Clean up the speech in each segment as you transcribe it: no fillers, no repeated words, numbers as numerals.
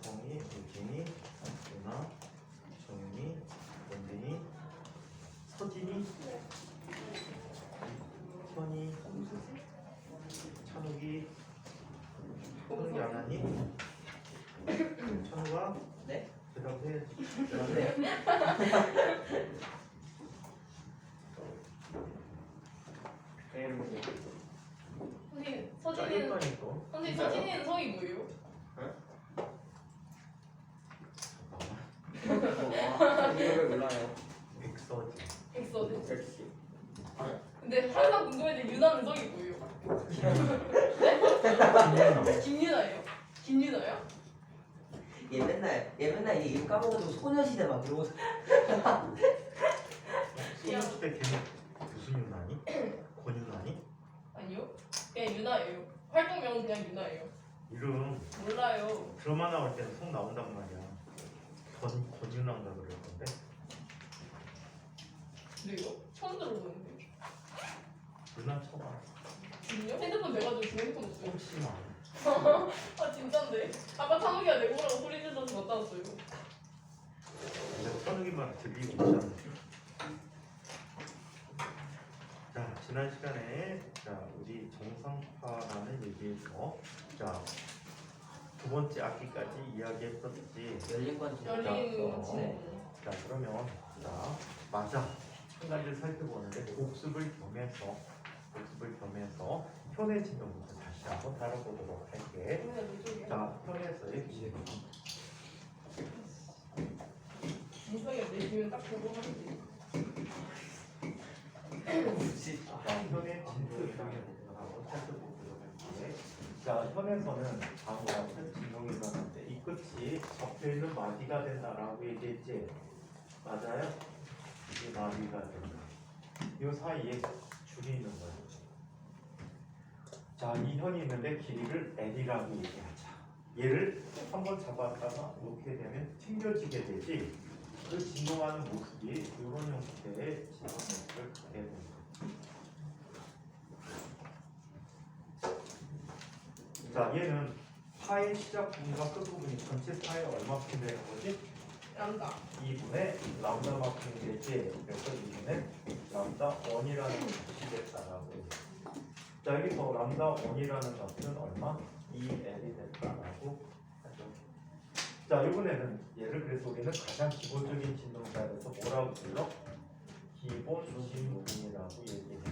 성이, 유진이, 누나, 정윤이, 원빈이, 서진이, 현이, 찬욱이, 찬욱이 안 하니? 찬욱아? 네? 대답해. 네. 선생님 서진이는 성이 뭐예요? 이걸 몰라요. 백서진. 백서진. 백시. 근데 항상 궁금했는데 유나는 성이 뭐예요? 김유나예요? 김유나요? 얘 맨날 얘 이름 까먹어도 소녀시대 막 이러고. 소녀시대 걔는 무슨 유나니? 권유나니? 아니요. 그냥 유나예요. 활동명은 그냥 유나예요. 이름 몰라요. 드라마 나올 때는 속 나온단 말이야. 권유나인가 그럴 건데. 그래요? 처음 들어보는데. 유나 쳐봐. 지금요? 핸드폰 내가지고 지금 핸드폰 없어요. 혹시 마. 아 진짠데. 아까 찬욱이가 내 거라고 소리 질러서 갖다 놨어요. 내가 떠는 말 들리고 있잖아. 자, 지난 시간에 우리 정상파라는 얘기에서 두 번째 악기까지 이야기했었지. 열린 건 진짜. 열린 없어. 진행. 자, 그러면 맞아. 한 가지를 살펴보는데 복습을 겸해서 현의 진동부터 다시 한번 다뤄보도록 할게. 자, 현에서의 진동. 민성이가 내주면 딱 보고 하면 돼. 자, 현의 진동이라는 것을 한번 살펴보도록 할게. 자, 현에서는 바로 같은 진동이 일어날 때 이 끝이 접혀있는 마디가 된다라고 얘기했지. 맞아요? 이 마디가 된다. 이 사이에 줄이 있는 거예요. 자, 이 현이 있는데 길이를 L이라고 얘기하자. 얘를 한번 잡았다가 이렇게 되면 튕겨지게 되지. 그 진동하는 모습이 이런 형태의 진동 모습을 갖게 됩니다. 자, 얘는 파의 시작 부분과 끝 부분이 전체 파에 얼마큼 되는 거지? 람다. 2분의 람다만큼 되지. 그래서 2분의 람다 1이라는 값이 됐다라고 해요. 자, 여기서 람다 1이라는 값은 얼마? 2L이 됐다라고 하죠. 자, 이번에는 얘를 그래서 우리는 가장 기본적인 진동자에서 뭐라고 불러? 기본 진동이라고 얘기해요.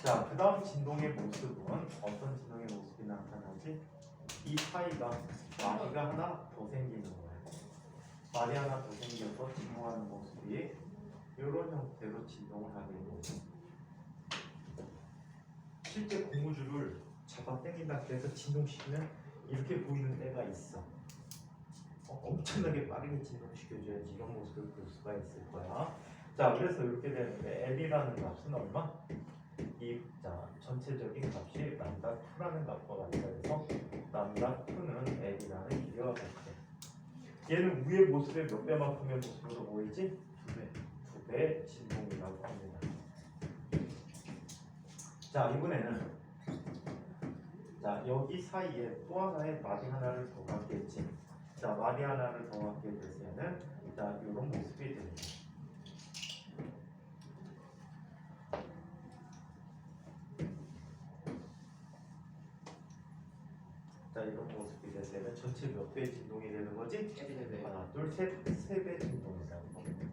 자, 그 다음 진동의 모습은 어떤 진동의 모습이 나타나지? 이 파이가 마디가 하나 더 생기는 거예요. 마디 하나 더 생겨서 진동하는 모습이 이런 형태로 진동을 하게 되죠. 실제 고무줄을 잡아 당긴다 그래서 진동시키면 이렇게 보이는 때가 있어. 엄청나게 빠르게 진동시켜줘야지 이런 모습을 볼 수가 있을 거야. 자, 그래서 이렇게 되는데 L이라는 값은 얼마? 자, 전체적인 값이 람다 2라는 값과 같다 해서 람다 2는 L이라는 길이와 같아. 얘는 위의 모습의 몇 배만큼의 모습으로 보이지? 2배 진동이라고 합니다. 자, 이번에는 여기 사이에 또 하나의 마디 하나를 더 갖겠지. 자, 마디 하나를 더 갖게 되면은 이런 모습이 됩니다. 자, 이런 모습이 되면 전체 몇 배 진동이 되는 거지? 하나, 둘, 셋, 세 배 진동이라고 합니다.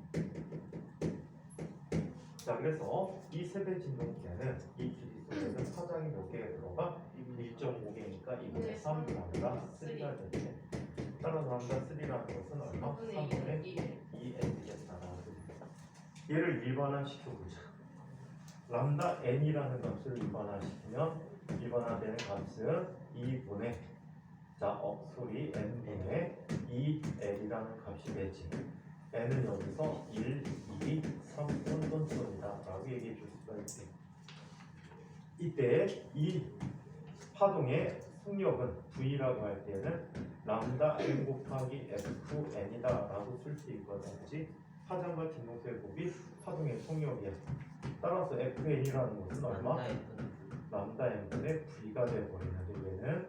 자, 그래서 이 세 배 진동계는 이 길이 속에는 파장이 몇 개가 들어가? 1.5개니까 2분의 3 람다 3가 되네. 따라서 람다 3라는 것은 얼마? 3분의 2n이겠다라고 합니다. 얘를 일반화 시켜보자. 람다 n이라는 값을 일반화시키면 일반화되는 값은 2분의 n분의 2l이라는 값이 되지. n은 여기서 1, 2, 3, 4톤이다 라고 얘기해 줄 수가 있지. 이때 이 파동의 속력은 V라고 할 때는 람다 n 곱하기 fn이다 라고 쓸 수 있거든. 그치? 파장과 진동수의 곱이 파동의 속력이야. 따라서 fn이라는 것은 얼마? 람다 n분의 V가 되어버리는데 얘는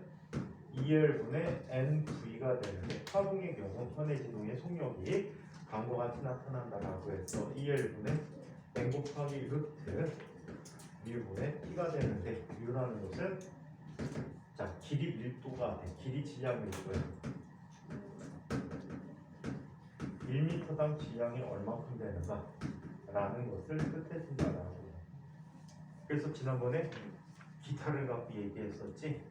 2L분의 NV가 되는데 파동의 경우 현의 진동의 속력이 다음과 같이 나타난다라고 해서 2L분의 N 곱하기 루트 U분의 T가 되는데 U라는 것은 자 길이 밀도가 돼. 길이 질량 밀도야. 1m당 질량이 얼마큼 되는가 라는 것을 뜻해준다라고. 그래서 지난번에 기타를 갖고 얘기했었지.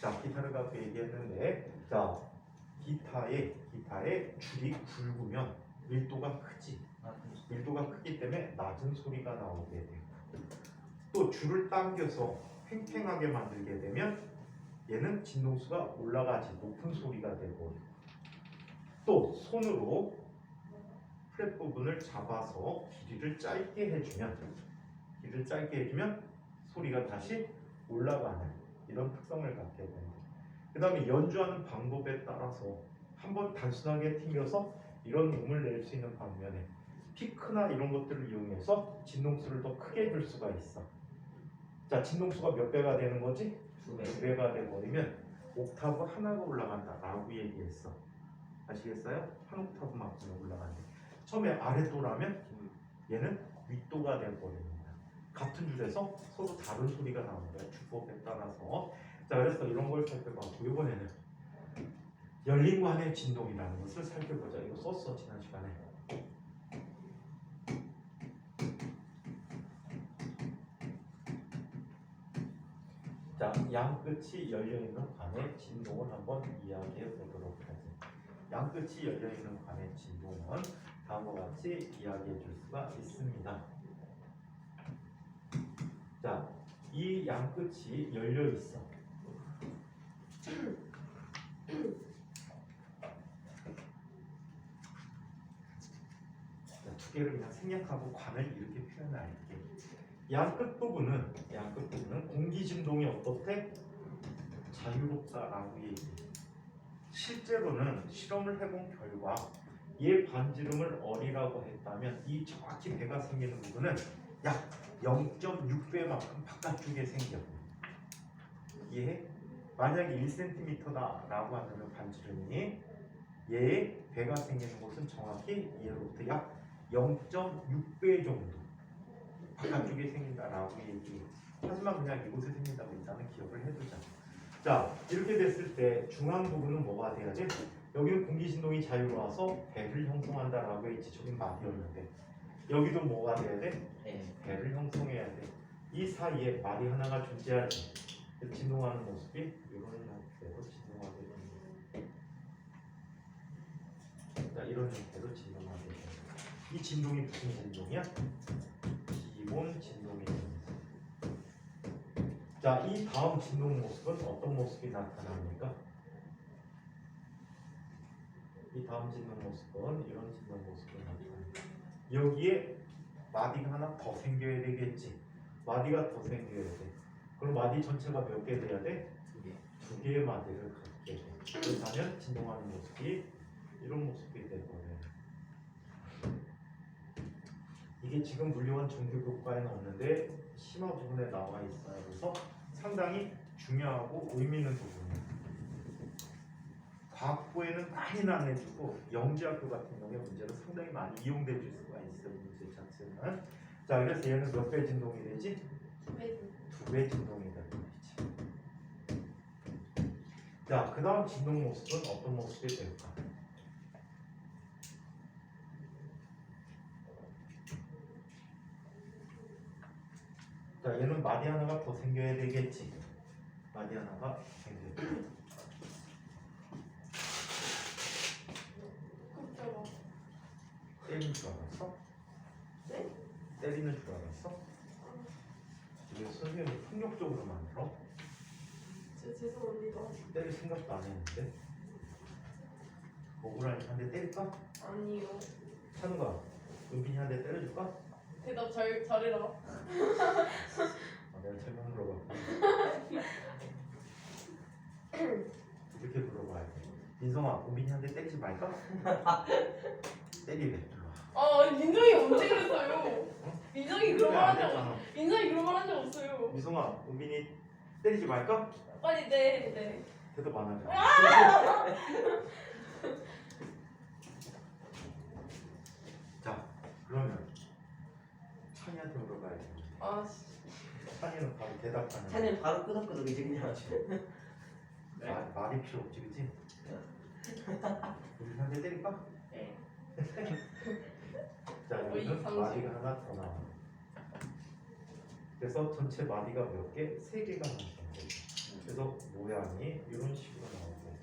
자 기타를 갖고 얘기했는데 자 기타의 줄이 굵으면 밀도가 크지. 밀도가 크기 때문에 낮은 소리가 나오게 되고 또 줄을 당겨서 팽팽하게 만들게 되면 얘는 진동수가 올라가지 높은 소리가 되고 또 손으로 플랫 부분을 잡아서 길이를 짧게 해주면 소리가 다시 올라가는 이런 특성을 갖게 됩니다. 그 다음에 연주하는 방법에 따라서 한번 단순하게 튕겨서 이런 음을 낼 수 있는 반면에 피크나 이런 것들을 이용해서 진동수를 더 크게 줄 수가 있어. 자, 진동수가 몇 배가 되는 거지? 2배가 돼버리면 옥타브 하나가 올라간다라고 얘기했어. 아시겠어요? 한 옥타브만큼 올라간대. 처음에 아랫도라면 얘는 윗도가 돼버립니다. 같은 줄에서 서로 다른 소리가 나오는 거야. 주법에 따라서. 자, 그래서 이런 걸 살펴봤고 이번에는 열린관의 진동이라는 것을 살펴보자. 이거 썼어 지난 시간에. 자, 양끝이 열려있는 관의 진동을 한번 이야기해 보도록 하죠. 양끝이 열려있는 관의 진동은 다음과 같이 이야기해 줄 수가 있습니다. 자, 이 양끝이 열려 있어. 자, 두 개를 그냥 생략하고 관을 이렇게 표현할게. 양끝 부분은 공기 진동이 어떻대? 자유롭다라고 얘기해. 실제로는 실험을 해본 결과 얘 반지름을 어리라고 했다면 이 정확히 배가 생기는 부분은 약 0.6배만큼 바깥쪽에 생겨. 얘 만약에 1cm다라고 하면 반지름이 얘의 배가 생기는 곳은 정확히 얘로부터 약 0.6배 정도 바깥쪽에 생긴다라고 얘기해. 하지만 그냥 이곳에 생긴다고 일단은 기억을 해두자. 자, 이렇게 됐을 때 중앙 부분은 뭐가 돼야 돼? 여기는 공기 진동이 자유로워서 배를 형성한다라고 했지. 저긴 마디였는데 여기도 뭐가 돼야 돼? 배를 형성해야 돼. 이 사이에 말이 하나가 존재하지. 진동하는 모습이 이런 형태로 진동하게 됩니다. 자, 이런 형태로 진동하게 됩니다. 이 진동이 무슨 진동이야? 기본 진동이 됩니다. 자, 이 다음 진동 모습은 어떤 모습이 나타납니까? 이 다음 진동 모습은 이런 진동 모습이 나타납니다. 여기에 마디가 하나 더 생겨야 되겠지. 마디가 더 생겨야 돼. 그럼 마디 전체가 몇 개 돼야 돼? 두 개의 마디를 갖게 돼. 그렇다면 진동하는 모습이 이런 모습이 되거든요. 이게 지금 물리원 정규 교과에는 없는데 심화 부분에 나와 있어요. 그래서 상당히 중요하고 의미 있는 부분이에요. 과학부에는 많이는 안 해주고 영재학교 같은 경우에 문제로 상당히 많이 이용될 수가 있어요. 문제 자체는. 자, 그래서 얘는 몇 배 진동이 되지? 2배 진동이 되는 거지. 자, 그 다음 진동 모습은 어떤 모습이 될까? 자, 얘는 마디 하나가 더 생겨야 되겠지. 마디 하나가 생겨야 돼. 때리는 줄 알았어? 네? 때리는 줄 알았어? 이게 선생님이 폭력적으로 만들어? 죄송합니다. 때릴 생각도 안 했는데. 억울하니까 한 대 때릴까? 아니요. 찬우가 은빈이 한 대 때려줄까? 대답 잘해라. 내가 잘못 물어봤고. 이렇게 물어봐야 돼. 민성아, 은빈이 한 대 때리지 말까? 때리래. 아, 민정이 언제 그랬어요? 민정이 그런 말 한 적 없잖아. 민정이 그런 말 한 적 없어요. 민성아, 은빈이 때리지 말까? 빨리 네. 대답 안 하잖아. 자, 그러면 찬이한테 물어봐야 돼. 아씨. 찬이는 바로 대답하는. 차는 바로 끄덕끄덕 이제 그냥 말이 필요 없지, 그치? 우리 상대 때릴까? 네. 자, 여기는 마디가 하나 더 나와. 그래서 전체 마디가 몇 개? 3개가 나옵니다. 그래서 모양이 이런 식으로 나오고.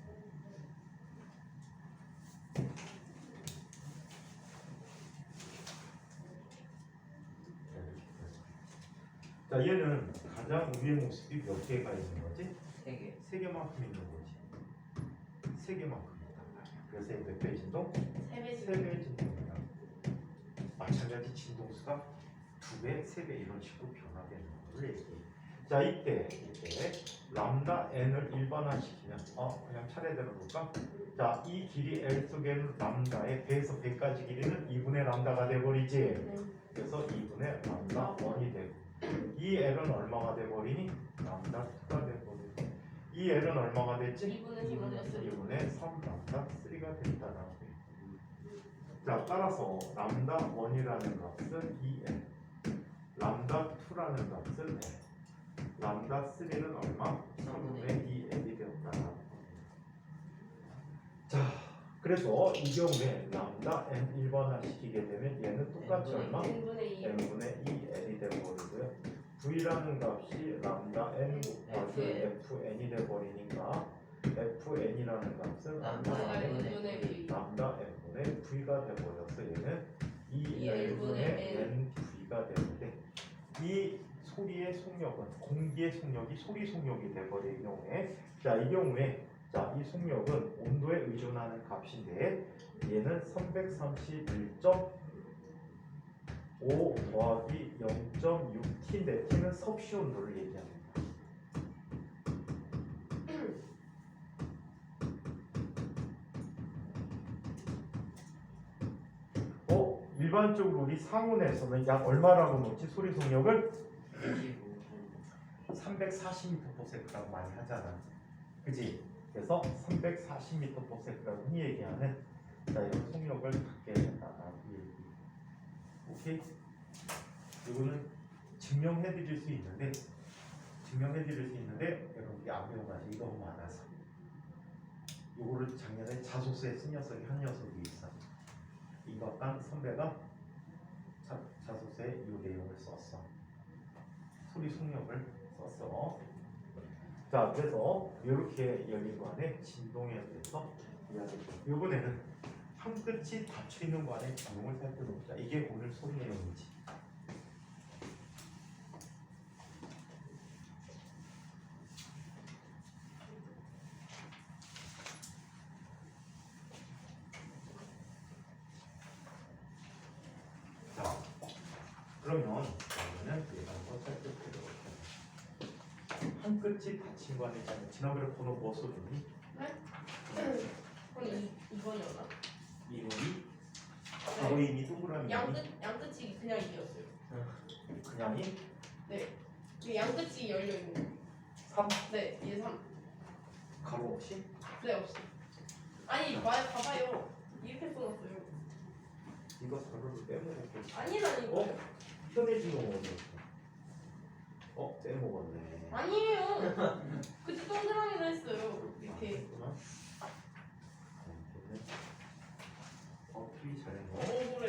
자, 얘는 가장 위의 모습이 몇 개가 있는 거지? 3개. 3개만큼 있는 거지. 3개만큼 있단 말이야. 그래서 몇 배 진동? 3배 3배 진동이다. 마찬가지 진동수가 2배, 3배 이런 식으로 변화되는 걸 얘기해. 자, 이때 람다 n을 일반화시키면 그냥 차례대로 볼까? 자, 이 길이 L 속에는 람다의 배에서 배까지 길이는 2분의 람다가 돼버리지. 네. 그래서 2분의 람다 1이 되고 이 L은 얼마가 돼버리니? 람다 2가 돼버리고 이 L은 얼마가 됐지? 2분의 3 람다 3가 됐다라고. 자, 따라서 람다 1이라는 값은 2L, 람다 2라는 값은 L, 람다 3는 얼마? 3분의 2L이 되었다. 자, 그래서 이 경우에 람다 n 일반화시키게 되면 얘는 똑같이 얼마? n분의 2. n분의 2L이 되어버리고요. V라는 값이 람다 n 곱하기 fn이 되어버리니까 fn이라는 값은 람다 n분의 V. 람다 n분의 v가 되어버려서 얘는 2L분의 nv가 되는데 이 소리의 속력은 공기의 속력이 소리 속력이 되어버릴 경우에 이 경우에 이 속력은 온도에 의존하는 값인데 얘는 331.5 더하기 0.6T인데 T는 섭씨 온도를 얘기합니다. 일반적으로 우리 상온에서는 약 얼마라고 놓지? 소리 속력을 340m/s라고 많이 하잖아. 그지? 그래서 340m/s라고 흔히 얘기하는 이런 속력을 갖게 된다라고 얘기. 오케이? 이거는 증명해 드릴 수 있는데 여러분이 안 배워가지고 이거 너무 많아서 이거를 작년에 자소서에 쓴 녀석이 한 녀석이 있어. 이것간 선배가 자소서에 이 내용을 썼어. 소리 속력을 썼어. 자, 그래서 이렇게 열린 거 안에 진동에 대해서 이야기. 이번에는 한 끝이 닫혀 있는 거 안에 진동을 살펴봅시다. 이게 오늘 소리 내용이지. 자, 그러면 이거는 한번 살펴보도록 할게요. 한 끝이 닫힌 거 안에 있잖아요. 지난번에 번호 뭐 써줬니? 네? 그럼 2번이었나? 이론이 가로인이 동그라미 양끝이 그냥 2였어요. 그냥이 네. 그 양끝이 열려 있는. 3 네, 이게 3. 가로 없이 네, 없어. 아니, 봐봐요. 이렇게 써놨어요. 이거 가로를 빼먹었고 아니라니까요. 편해진 거 먹었어. 빼먹었네. 아니에요. 그때 동그라미로 했어요. 이렇게. 필기 잘했네. 억울해.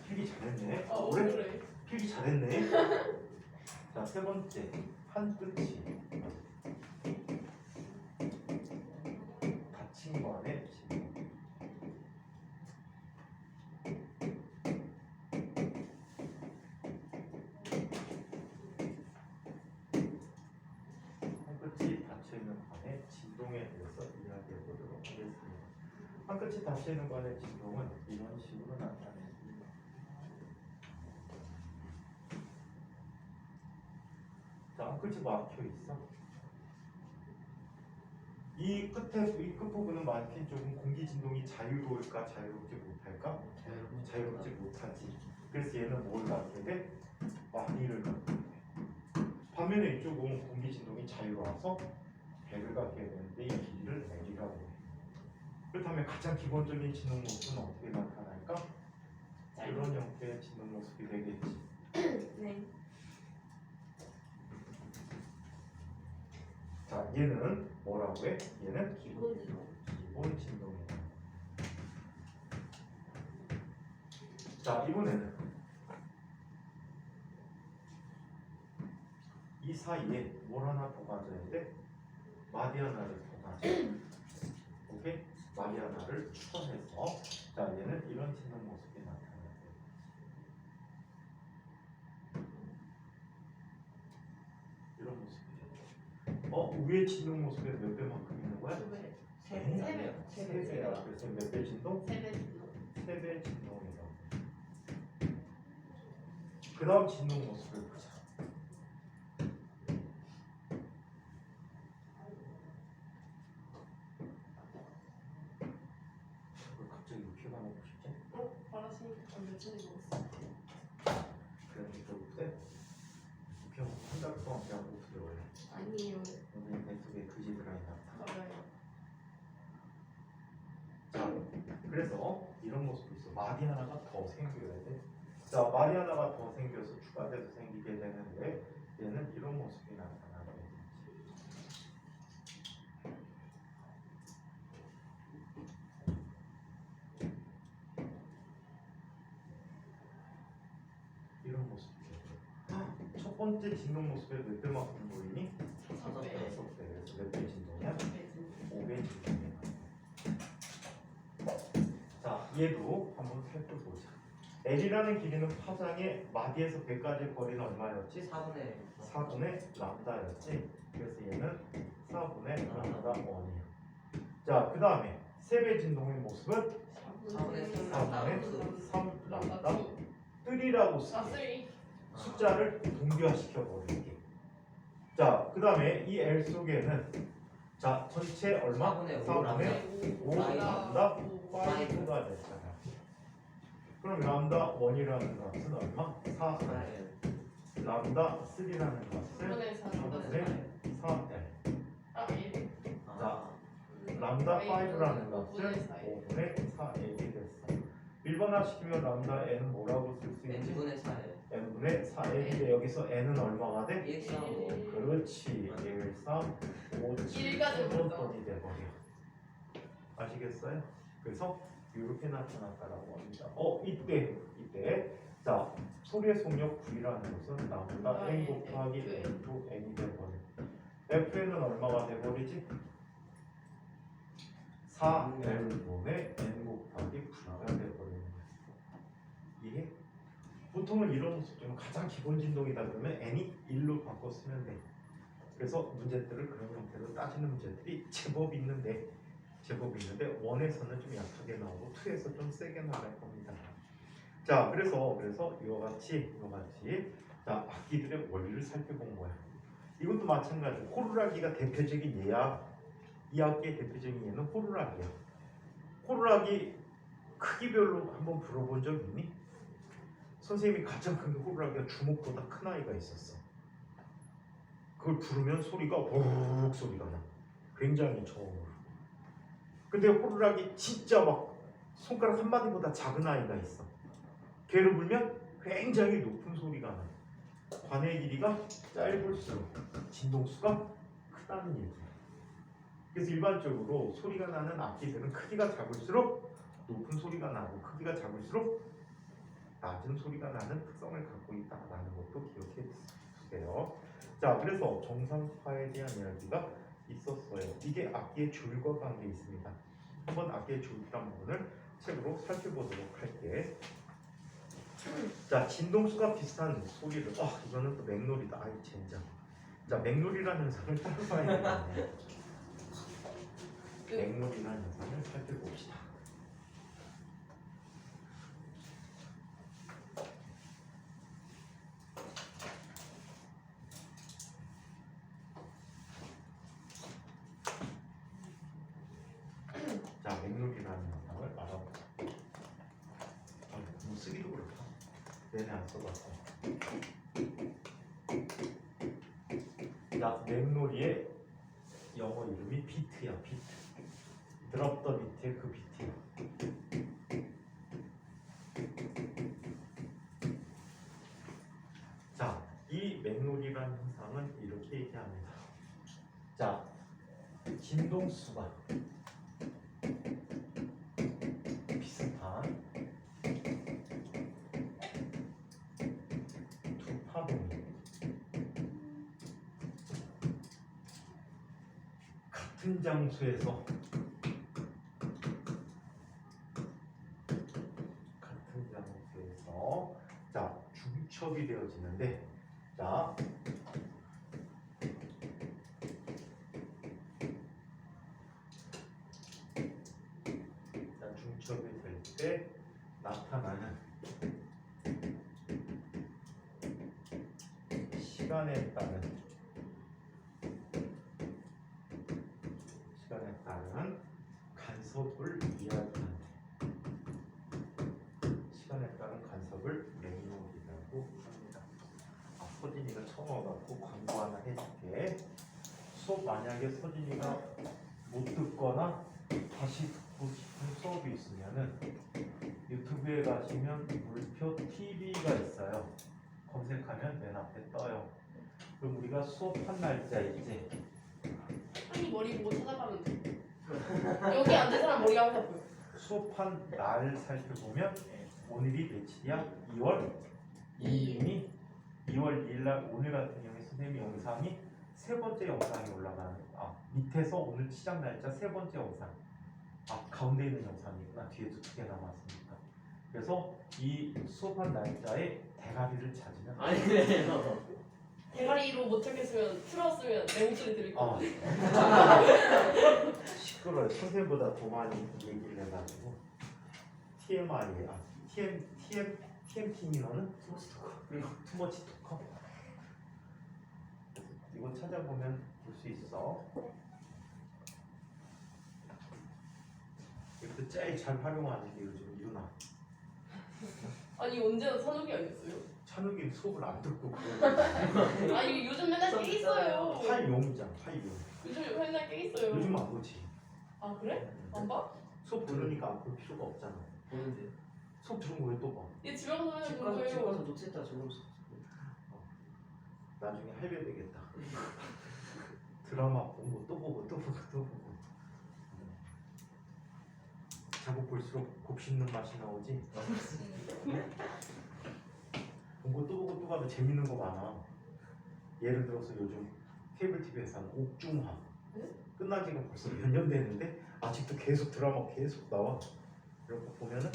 필기 잘했네. 그래? 억울해. 필기 잘했네. 자, 세 번째 한 끝이 닫힌 거 안에 진동. 한 끝이 닫혀 있는 거 안에 진동에 대해서 이야기해 보도록 하겠습니다. 한 끝이 닫혀 있는 거 안에 진동은 이런 식으로 나타냅니다. 자, 한 끝이 막혀 있어. 이 끝부분은 막힌 쪽은 공기 진동이 자유로울까 자유롭지 못할까? 자유롭지 못하지. 그래서 얘는 뭘 갖게 돼? 많이를 갖게 돼. 반면에 이쪽은 공기 진동이 자유로워서 100을 갖게 되는데 이 길이를 L이라고 해. 그렇다면 가장 기본적인 진동 모습은 어떻게 나타날까? 이런 형태의 진동 모습이 되겠지. 네. 자, 얘는 뭐라고 해? 얘는 기본 기본 진동이다. 자, 이번에는 이 사이에 뭘 하나 더 가져야 돼? 마디 하나를 더 가져. 오케이? 마디 하나를 추가해서 자, 얘는 이런 진동 모습이 나타나요. 이런 모습이죠. 위에 진동 모습에 몇 배만큼 있는 거야? 두 배. 세 세 배. 배. 세 배야. 그래서 몇 배 진동? 세배 진동. 3배 진동이다. 그 다음 진동 모습을 보자. 왜 갑자기 육회가 먹고 싶지? 바라시니까 며칠이 먹었어. 그런데 결국에 육회 먹고 한 달 동안 배가 고프더라고요. 아니에요. 오늘 뱃속에 그지 들어있나 보다. 맞아요. 자, 그래서 이런 모습이 있어. 말이 하나가 더 생겨야 돼. 자, 말이 하나가 더 생겨서 추가돼서 생기게 되는데 얘는 이런 모습이 나타나게 되지. 이런 모습이 돼. 첫 번째 진동 모습에 몇 배만큼 보이니? 다섯 배. 6배. 그래서 몇 배 진동이야? 세 진동. 5배 진동이야. 자, 얘도 한번 살펴보자. L이라는 길이는 파장의 마디에서 100까지의 거리는 얼마였지? 4분의 람다였지. 그래서 얘는 4분의 람다 1이야. 자, 그 다음에 세배 진동의 모습은 4분의 3 람다 3이라고 아, 쓸게. 쓰리. 숫자를 동기화시켜 버릴게. 자, 그 다음에 이 L 속에는 자, 전체 얼마? 4분의 5 4분의 5 람다. 람다 5가 됐잖아. 그럼 람다 1이라는 값은 얼마? 4 람다 3라는 값은 5분의 4. 4분의 4L. 아, 1. 자, 람다 5라는 값은 5분의 4L이 됐어. 일반화시키면 람다 N은 뭐라고 쓸 수 있지? n분의 4에 N분의 4L인데 여기서 N은 얼마가 돼? 1, 3, 5 그렇지. 1, 3, 5, 7, 일까지 7번이 돼버려. 아시겠어요? 그래서 이렇게 나타났다라고 합니다. 이때 자, 소리의 속력 V라는 것은 나보다 N 곱하기 N 또 N이 돼버려. FN은 얼마가 돼버리지? 4L분의 N 곱하기 V가 돼버리는 거야. 이해? 보통은 이런 모습 중 가장 기본 진동이다 그러면 n이 1로 바꿔 쓰면 돼. 그래서 문제들을 그런 형태로 따지는 문제들이 제법 있는데 원에서는 좀 약하게 나오고 2에서 좀 세게 나갈 겁니다. 자, 그래서 이와 같이 자, 악기들의 원리를 살펴본 거야. 이것도 마찬가지로 호루라기가 대표적인 예야. 이 악기의 대표적인 예는 호루라기야. 호루라기 크기별로 한번 불어본 적 있니? 선생님이 가장 큰 호루라기가 주먹보다 큰 아이가 있었어. 그걸 부르면 소리가 오르륵 소리가 나. 굉장히 저음으로. 근데 호루라기 진짜 막 손가락 한 마디보다 작은 아이가 있어. 걔를 불면 굉장히 높은 소리가 나. 관의 길이가 짧을수록 진동수가 크다는 얘기야. 그래서 일반적으로 소리가 나는 악기들은 크기가 작을수록 높은 소리가 나고 크기가 작을수록 낮은 소리가 나는 특성을 갖고 있다라는 것도 기억해 주세요. 자, 그래서 정상파에 대한 이야기가 있었어요. 이게 악기의 줄과 관계 있습니다. 한번 악기의 줄이란 부분을 책으로 살펴보도록 할게. 자, 진동수가 비슷한 소리를 이거는 또 맥놀이다. 아이 젠장. 자, 맥놀이라는 현상을 살펴봐야 되겠네. 맥놀이라는 현상을 살펴봅시다. 자, 맥놀이라는 현상을 알아보자. 너무 쓰기도 그렇다. 내내 안 써봤어. 자, 맥놀이의 영어 이름이 비트야, 비트. 드롭 더 비트의 그 비트야. 자, 이 맥놀이라는 현상은 이렇게 얘기합니다. 자, 진동수가 비슷한 두 파동이 같은 장소에서 자, 중첩이 되어지는데, 자, 중첩이 될 때 나타나는 시간에 따른 간섭을 이야기하는 시간에 따른 간섭을 맥락이라고 합니다. 아, 서진이가 처음 와갖고 광고 하나 해줄게. 수업 만약에 서진이가 못 듣거나 다시 듣고 싶은 수업이 있으면은 유튜브에 가시면 물표 TV가 있어요. 검색하면 맨 앞에 떠요. 그럼 우리가 수업한 날짜이지. 아니 머리 보고 찾아가면 돼. 여기 앉은 사람 머리가 항상 보여. 수업한 날 살펴보면 오늘이 며칠이야? 2월 2일이 2월 2일 날 오늘 같은 경우에 선생님 영상이 세 번째 영상이 올라가는 밑에서 오늘 시작 날짜 세 번째 영상 가운데 있는 영상이구나. 뒤에도 2개 남았으니까. 그래서 이 수업한 날짜에 대가리를 찾으면 아니네요. 대가리로 못 찾겠으면 틀었으면 내 목소리 들을 거야. 시끄러워요. 선생님보다 더 많이 얘기를 해가지고 TMI야. TMT니 너는? 투머치 토커. 이거 찾아보면 볼 수 있어. 이것도 제일 잘 활용하는 게 요즘 유나. 아니 언제나 찬욱이 아니었어요? 찬욱이 수업을 안 듣고 그러는 아니 요즘 맨날 깨 있어요. 활용이잖아. 활용. 요즘 맨날 깨 있어요. 요즘 안 보지. 아 그래? 안 봐? 수업 들으니까 안 볼 필요가 없잖아. 보는데. 수업 들은 거 왜 또 봐? 얘 집에 가서 맨날 집 보는 가서 거예요. 노트했다 적으면서. 나중에 할배 되겠다. 드라마 보고 또 보고 또 보고 또 보고. 자꾸 볼수록 곱씹는 맛이 나오지. 보고 또 보고 또 봐도 재밌는 거 많아. 예를 들어서 요즘 케이블 TV에서 하는 옥중화 끝난 지가 벌써 몇 년 됐는데 아직도 계속 드라마 계속 나와. 이런 거 보면은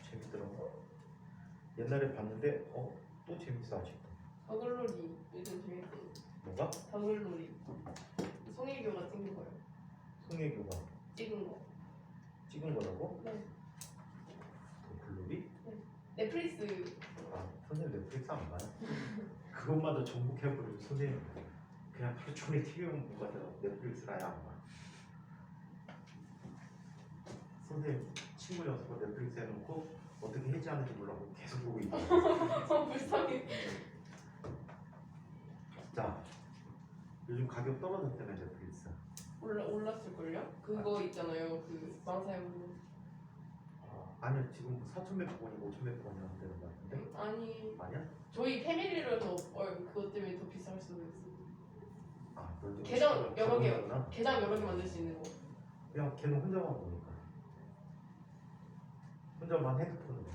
재밌더라고. 옛날에 봤는데 또 재밌어 아직도. 다글놀이 요즘 재밌고. 뭐가? 다글놀이. 송혜교가 찍은 거예요. 송혜교가 찍은 거. 찍은 거라고? 네. 글로리? 넷플릭스. 선생님 넷플릭스 안 봐요? 그것마저 정복해버리고 선생님 그냥 하루 종일 TV만 보고 하다가 넷플릭스를 아예 안 봐. 선생님 친구 연습을 넷플릭스 해놓고 어떻게 해지하는지 몰라고 계속 보고 있고. 불쌍해. 자, 요즘 가격 떨어졌다며 넷플릭스. 올랐을걸요? 그거 있잖아요. 그 망사형. 아니요, 지금 4,100원이고 5,100원이 안 되는 것 같은데. 아니 아니야? 저희 패밀리로 해서 그것 때문에 더 비쌀 수도 있어. 너도 계정 여러 개 적응하구나. 계정 여러 개 만들 수 있는 거. 야, 걔는 혼자만 보니까. 혼자만 핸드폰으로.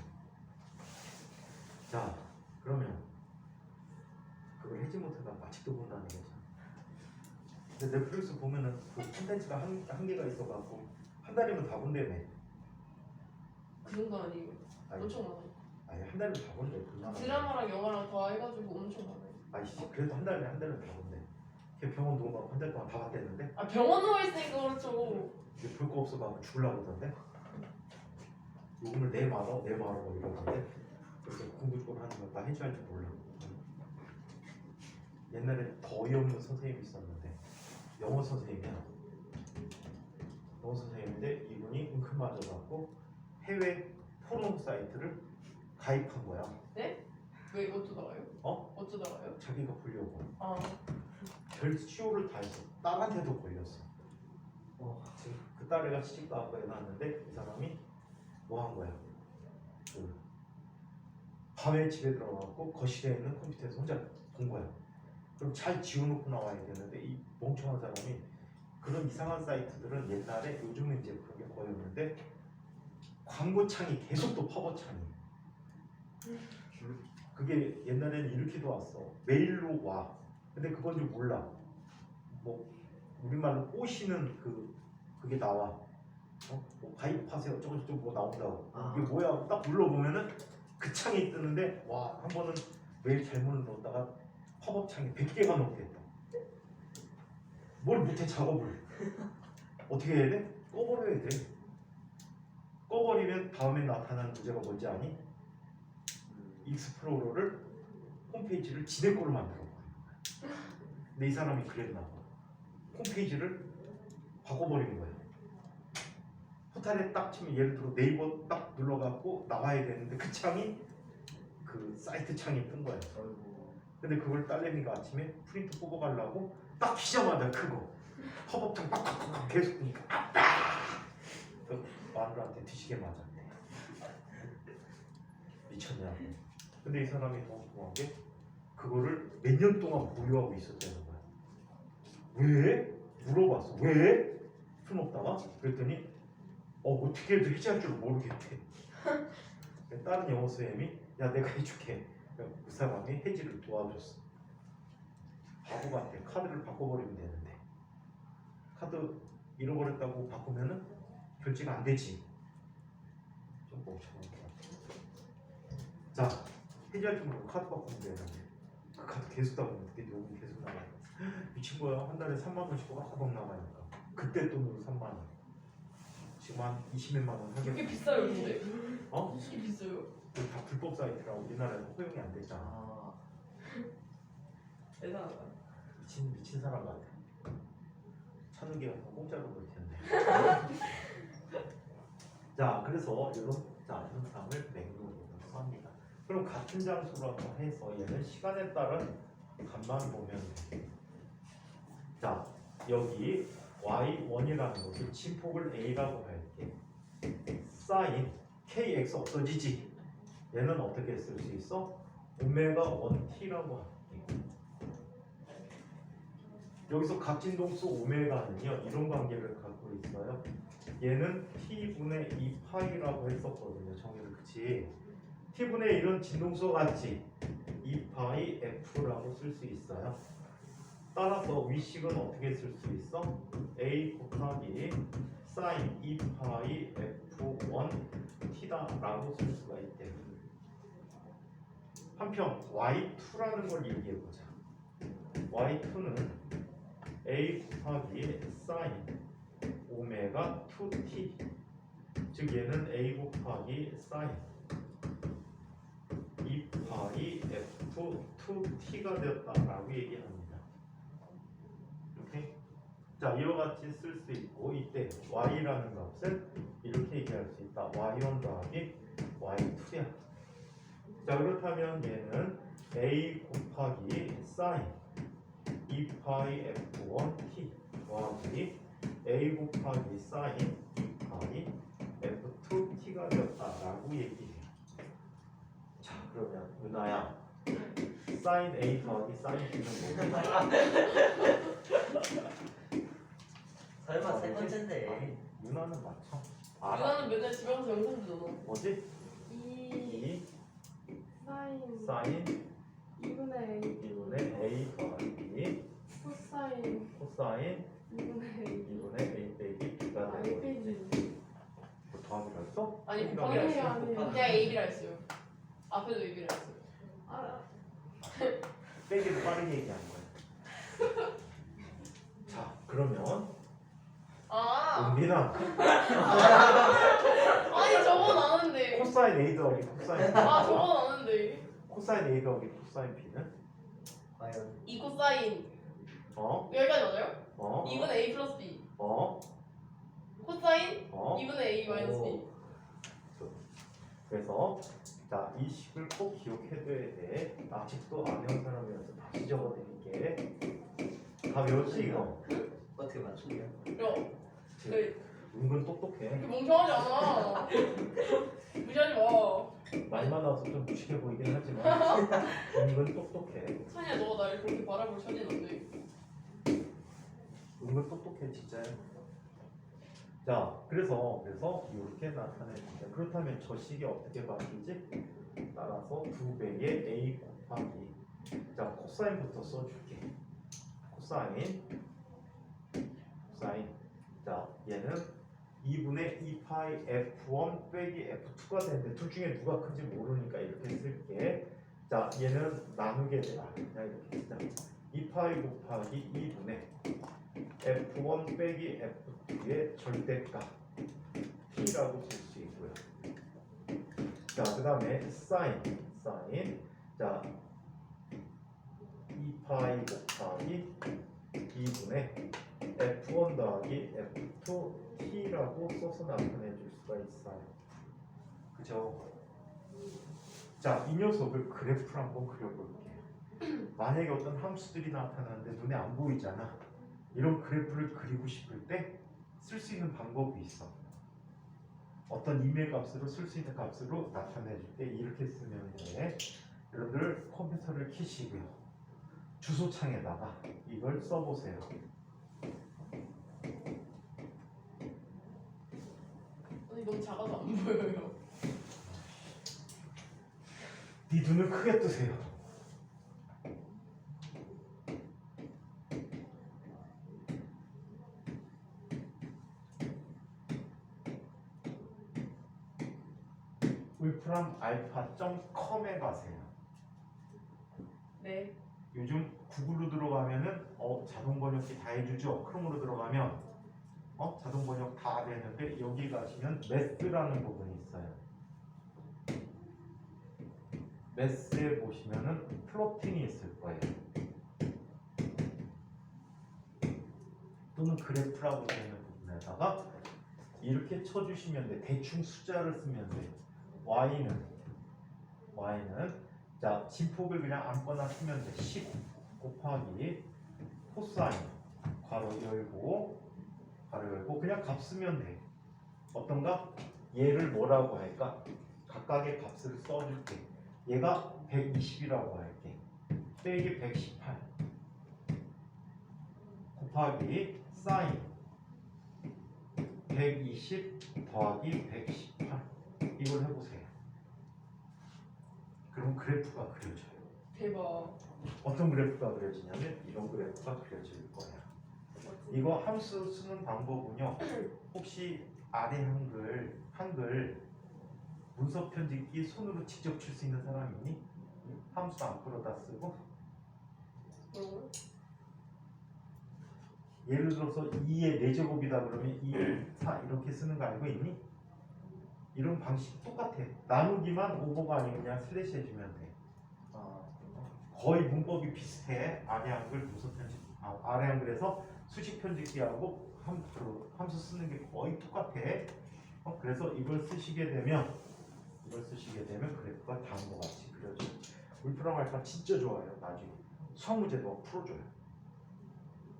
자, 그러면 그걸 해지 못하다 아직도 본다는 거죠. 근데 넷플릭스 보면은 그 콘텐츠가 한계가 있어갖고 한 달이면 다 본다며. 그 정도 아니에요. 아니, 엄청 많아. 아니 한 달이면 다 본대. 드라마랑 영화랑 다 해가지고 엄청 많아요. 아이씨, 그래도 한 달이면 다 본대. 걔 병원 누워가고 한 달 동안 다 봤대는데. 병원 누워 있으니까 그렇죠. 이제 볼 거 없어가지고 죽으려고 그러던데. 요금을 내 말어 뭐 이러던데. 그래서 공부 좀 하는 거 나 해줘야 줄 몰라. 옛날에 더 어이없는 선생님이 있었는데 영어 선생님이야. 영어 선생님인데 이분이 은근 맞아갖고 해외 포럼 사이트를 가입한 거야. 네? 왜 어쩌다가요? 어쩌다가요? 자기가 보려고. 아 별 시호를 다 해서 딸한테도 걸렸어. 지금 그 딸애가 시집도 아빠 애 낳았는데 이 사람이 뭐 한 거야? 그 밤에 집에 들어가고 거실에 있는 컴퓨터에서 혼자 본 거야. 그럼 잘 지워놓고 나와야 되는데 이 멍청한 사람이 그런 이상한 사이트들은 옛날에 요즘은 이제 그런 게 거의 없는데 광고창이 계속 또 팝업창이 그게 옛날에는 이렇게도 왔어. 메일로 와. 근데 그건 좀 몰라. 뭐 우리말로 꼬시는 그게 나와. 뭐 가입하세요. 저거 뭐 나온다고. 이게 뭐야? 딱 눌러보면은 그 창이 뜨는데 와, 한 번은 메일 잘못 눌렀다가 팝업 창이 100개가 넘게 했다. 뭘 못해 작업을. 어떻게 해야 돼? 꺼버려야 돼. 꺼버리면 다음에 나타나는 문제가 뭔지 아니? 익스플로러를 홈페이지를 지네 거로 만들어 버린 거야. 근데 이 사람이 그랬나 봐. 홈페이지를 바꿔버린 거야. 포탈에 딱 치면 예를 들어 네이버 딱 눌러갖고 나와야 되는데 그 창이 그 사이트 창이 뜬 거야. 근데 그걸 딸내미가 아침에 프린트 뽑아가려고 딱 키자마자 그거 팝업창 빡빡빡 계속 보니까 아빠! 그 마누라한테 뒤지게 맞았네. 미쳤냐. 근데 이 사람이 너무 궁금한 게 그거를 몇 년 동안 보유하고 있었다는 거야. 왜? 물어봤어. 왜? 풀먹다가 그랬더니 어떻게 해도 해지할 줄 모르겠대. 다른 영어 선생님이 야 내가 해줄게. 그 사람이 해지를 도와줬어. 바보 같아. 카드를 바꿔버리면 되는데 카드 잃어버렸다고 바꾸면은 결제가 안 되지. 좀 멍청한 것 같아. 자, 해지할 줄 모르고 카드 바꾸면 되는데 그 카드 계속 나오면 그때 요금 계속 나가요. 미친 거야. 한 달에 3만 원씩 꼬박꼬박 나가니까 그때 돈으로 3만 원. 지금 한 20몇만 원 하겠다. 이게 비싸요, 근데? 어? 이게 비싸요? 이거 다 불법 사이트라고 우리나라에서 허용이 안 됐잖아. 대단하다. 미친 사람 같아. 찾는 게 공짜로 볼 텐데. 자, 그래서 이런 현상을 맥락으로 합니다. 그럼 같은 장소라고 해서 얘는 시간에 따른 값만 보면 돼. 자, 여기 y1이라는 것을 진폭을 a라고 할게. sin kx 없어지지. 얘는 어떻게 쓸 수 있어? 오메가 1t라고 할게. 여기서 각진동수 오메가는요 이런 관계를 갖고 있어요. 얘는 t분의 2파이라고 했었거든요. 정의를. 그치? t분의 이런 진동수와 같이 2파이 f라고 쓸 수 있어요. 따라서 위식은 어떻게 쓸 수 있어? a 곱하기 sin 2파이 f1 t다라고 쓸 수가 있대요. 한편 y2라는 걸 얘기해보자. y2는 a 곱하기 sin 오메가 2t, 즉 얘는 a 곱하기 sin 2파이 f2t가 되었다라고 얘기합니다. 이렇게. 자, 이와 같이 쓸 수 있고 이때 y라는 값을 이렇게 얘기할 수 있다. y1 더하기 y2야. 자, 그렇다면 얘는 a 곱하기 sin 2파이 f1t 더하기 a 곱하기 sin 2파이 f2t가 되었다라고 얘기해요. 자, 그러면 은하야 sin a 더하기 sin t는 뭐지? 설마 세 번째인데. 아니, 윤하는 맞춰. 유나는 맨날 집에 가서 영상 보잖아. 뭐지? 2 사인 사인 2분의 2분의 a 더하기 코사인 코사인 2분의 2분의 a 빼기 b가 I 되고 빼기 뭐 더하기로 했어? 아니, 빼기로 곱하기로 했어? 아니 그냥 A비라 했어요. 앞에도 A비라 했어요. 아 빼기도 빠르게 얘기한 거야. 자, 그러면 아, 은빈아 아니 저건 아는데. 코사인 a 더하기 코사인 B. 아, 저건 아는데. 코사인 a 더하기 코사인 b는 과연 2 코사인 어? 여기까지 맞아요? 어? 2분의 A 플러스 B. 어? 코사인 어? 2분의 A 마이너스 B. 그래서 자, 이 식을 꼭 기억해둬야 돼. 아직도 안 외운 사람이어서 다시 적어드릴게. 다 외웠지 이거? 어떻게 맞추냐? 야, 네. 은근 똑똑해. 이렇게 멍청하지 않아. 무시하지 마. 많이 만나서 좀 무식해 보이긴 하지만 은근 똑똑해. 찬이야, 너가 날 그렇게 바라볼 천이는 안 돼. 은근 똑똑해 진짜. 자, 그래서 이렇게 나타내는데 그렇다면 저 식이 어떻게 바뀌지? 따라서 2배의 a 곱하기 자 코사인부터 써줄게. 코사인 자 얘는 2분의 2파이 f1 빼기 f2가 되는데 둘 중에 누가 큰지 모르니까 이렇게 쓸게. 자 얘는 나누게 되라. 그냥 이렇게 쓰자. 2파이 곱하기 2분의 f1 빼기 f2의 절대값 t라고 쓸 수 있고요. 자 그 다음에 사인 자 2파이 곱하기 2분의 f1 더하기 f2 t라고 써서 나타내 줄 수가 있어요. 그죠? 자, 이 녀석을 그래프로 한번 그려볼게요. 만약에 어떤 함수들이 나타나는데 눈에 안 보이잖아. 이런 그래프를 그리고 싶을 때 쓸 수 있는 방법이 있어. 어떤 이메일 값으로 쓸 수 있는 값으로 나타내 줄 때 이렇게 쓰면 돼. 여러분들 컴퓨터를 켜시고요. 주소창에다가 이걸 써보세요. 아니, 너무 작아서 안 보여요. 네 눈을 크게 뜨세요. 울프람알파.com에 가세요. 네. 요즘 구글로 들어가면은 자동 번역기 다 해주죠. 크롬으로 들어가면 자동 번역 다 되는데 여기 가시면 매스라는 부분이 있어요. 매스에 보시면은 플로팅이 있을 거예요. 또는 그래프라고 되는 부분에다가 이렇게 쳐주시면 돼. 대충 숫자를 쓰면 돼. y는 자 진폭을 그냥 아무거나 쓰면 돼. 10 곱하기 코사인 괄호 열고 그냥 값 쓰면 돼. 어떤가? 얘를 뭐라고 할까? 각각의 값을 써줄게. 얘가 120이라고 할게. 빼기 118 곱하기 사인 120 더하기 118 이걸 해보세요. 그럼 그래프가 그려져요. 대박. 어떤 그래프가 그려지냐면 이런 그래프가 그려질 거야. 이거 함수 쓰는 방법은요. 혹시 아래 한글 문서 편집기 손으로 직접 칠 수 있는 사람 있니? 함수 안 풀어다 쓰고 뭐라고요? 예를 들어서 2의 4제곱이다 그러면 2, 4 이렇게 쓰는 거 알고 있니? 이런 방식 똑같아. 나누기만 오버가 아니고 그냥 슬래시 해주면 돼. 거의 문법이 비슷해. 아래 한글 문서 편집, 아래 한글에서 수식 편집기하고 함수 쓰는 게 거의 똑같아. 그래서 이걸 쓰시게 되면 그래프가 다음과 같이 그려져요. 울프람 알파 진짜 좋아요. 나중에 수학 문제도 막 풀어줘요.